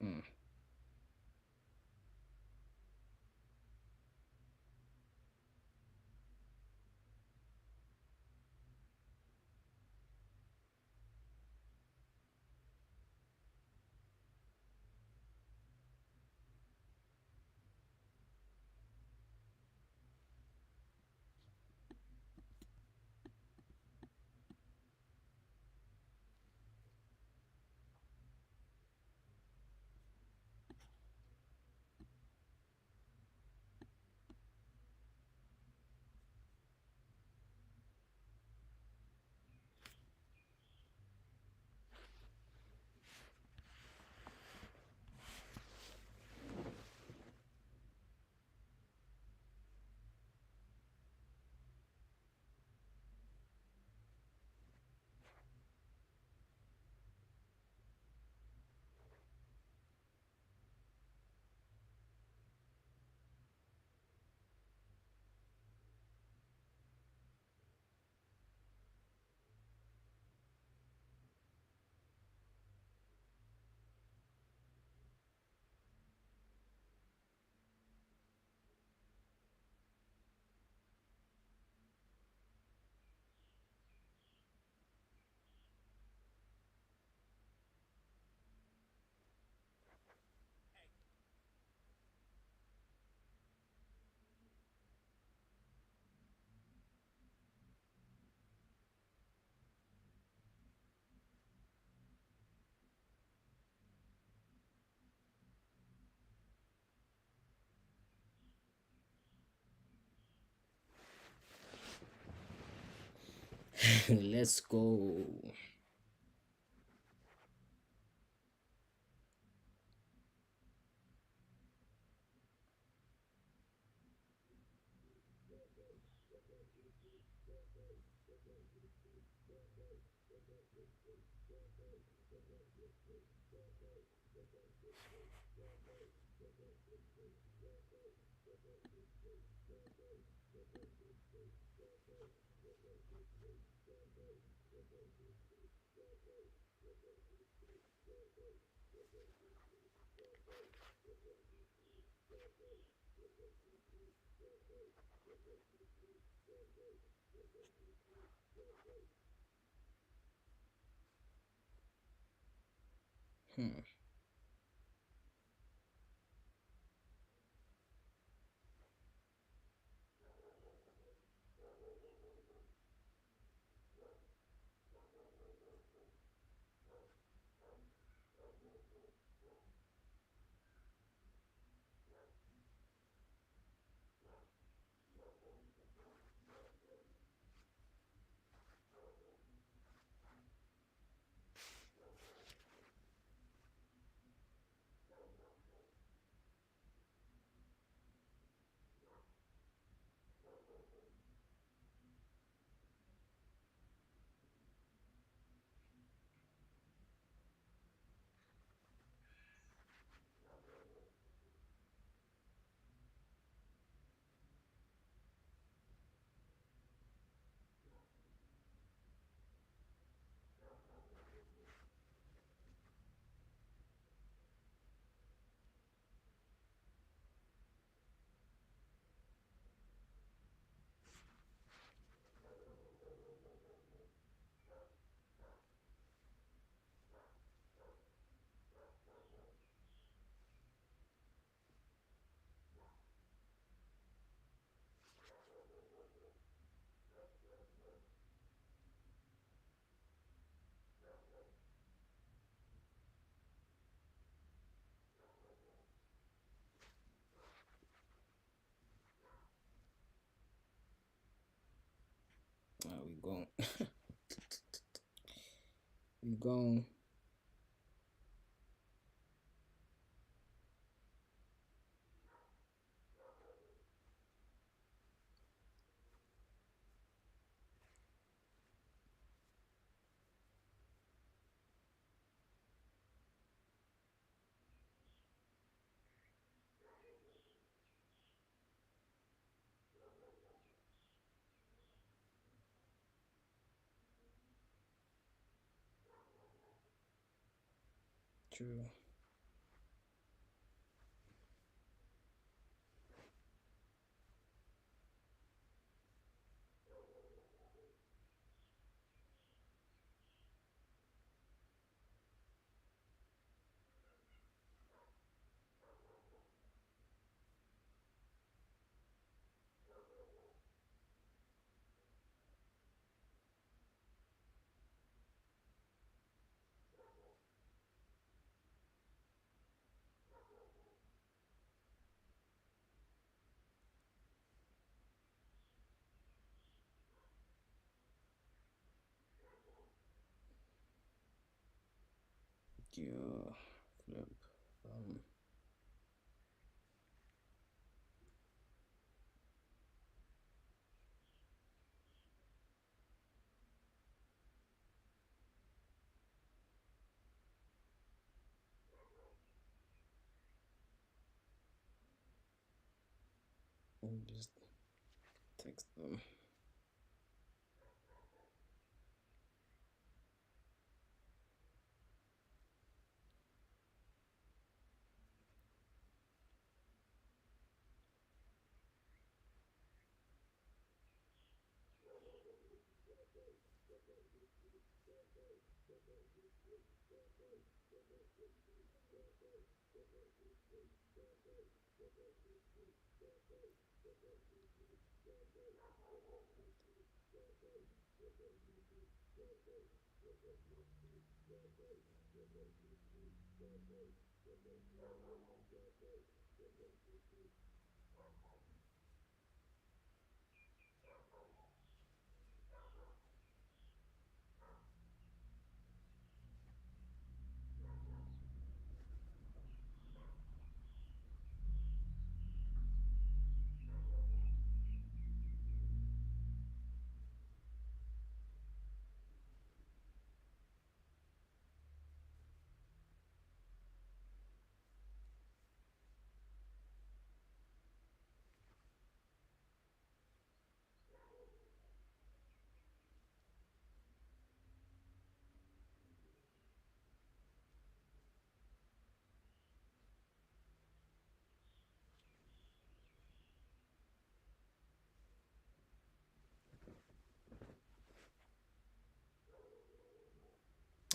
Mm. Let's go. Hmm. We going. We going. True. Yeah. Flip. Um. Just text them.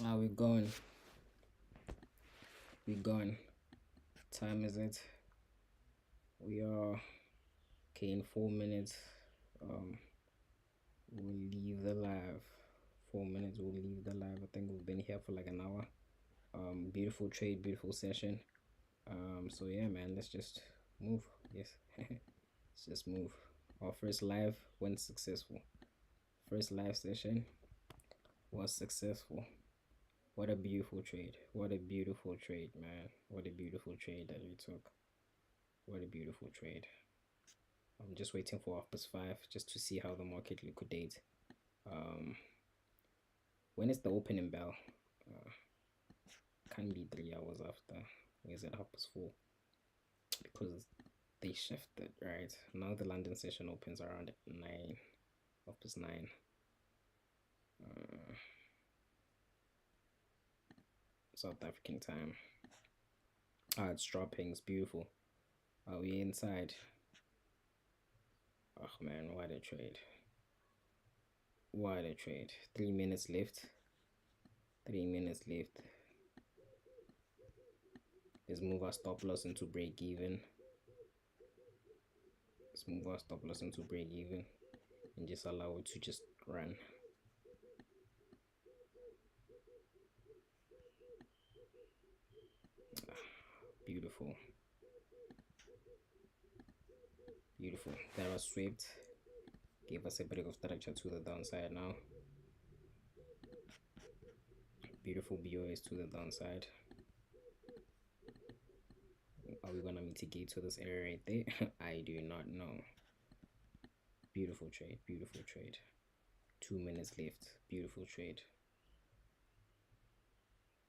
How we going? We gone. Time is it? We are okay in 4 minutes. We'll leave the live. 4 minutes. We'll leave the live. I think we've been here for like an hour. Beautiful trade, beautiful session. So yeah, man. Let's just move. Yes. Let's just move. Our first live went successful. First live session was successful. What a beautiful trade. What a beautiful trade, man. What a beautiful trade that we took. What a beautiful trade. I'm just waiting for +5 just to see how the market liquidates. When is the opening bell? Can't be 3 hours after. Is it 4:30? Because they shifted, right? Now the London session opens around 9, 9. South African time. It's dropping. It's beautiful. Are we inside? Oh man, what a trade. What a trade. 3 minutes left. 3 minutes left. Let's move our stop loss into break even. Let's move our stop loss into break even and just allow it to just run. Beautiful. Beautiful. That was swept. Gave us a bit of structure to the downside now. Beautiful BOS to the downside. Are we gonna mitigate to this area right there? I do not know. Beautiful trade. Beautiful trade. 2 minutes left. Beautiful trade.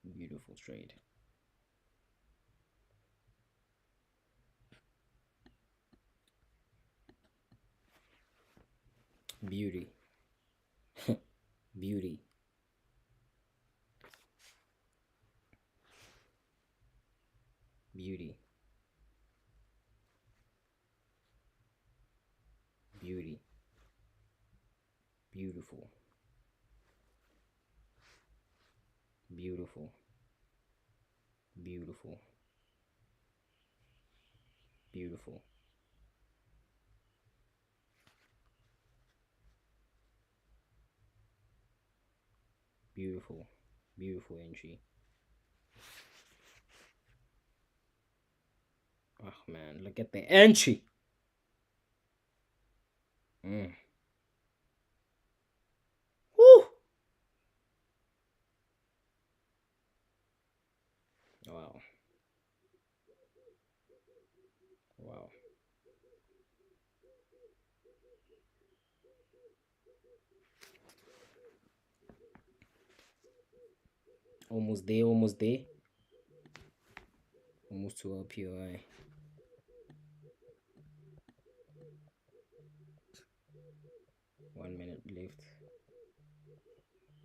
Beautiful trade. Beauty. Beauty. Beauty. Beauty. Beautiful. Beautiful. Beautiful. Beautiful. Beautiful. Beautiful entry. Oh man, look at the entry. Woo. Wow. Wow. Almost there, almost there. Almost to our POI. One minute left.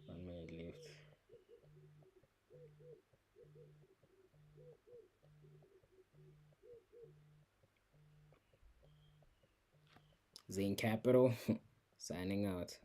1 minute left. Zane Capital signing out.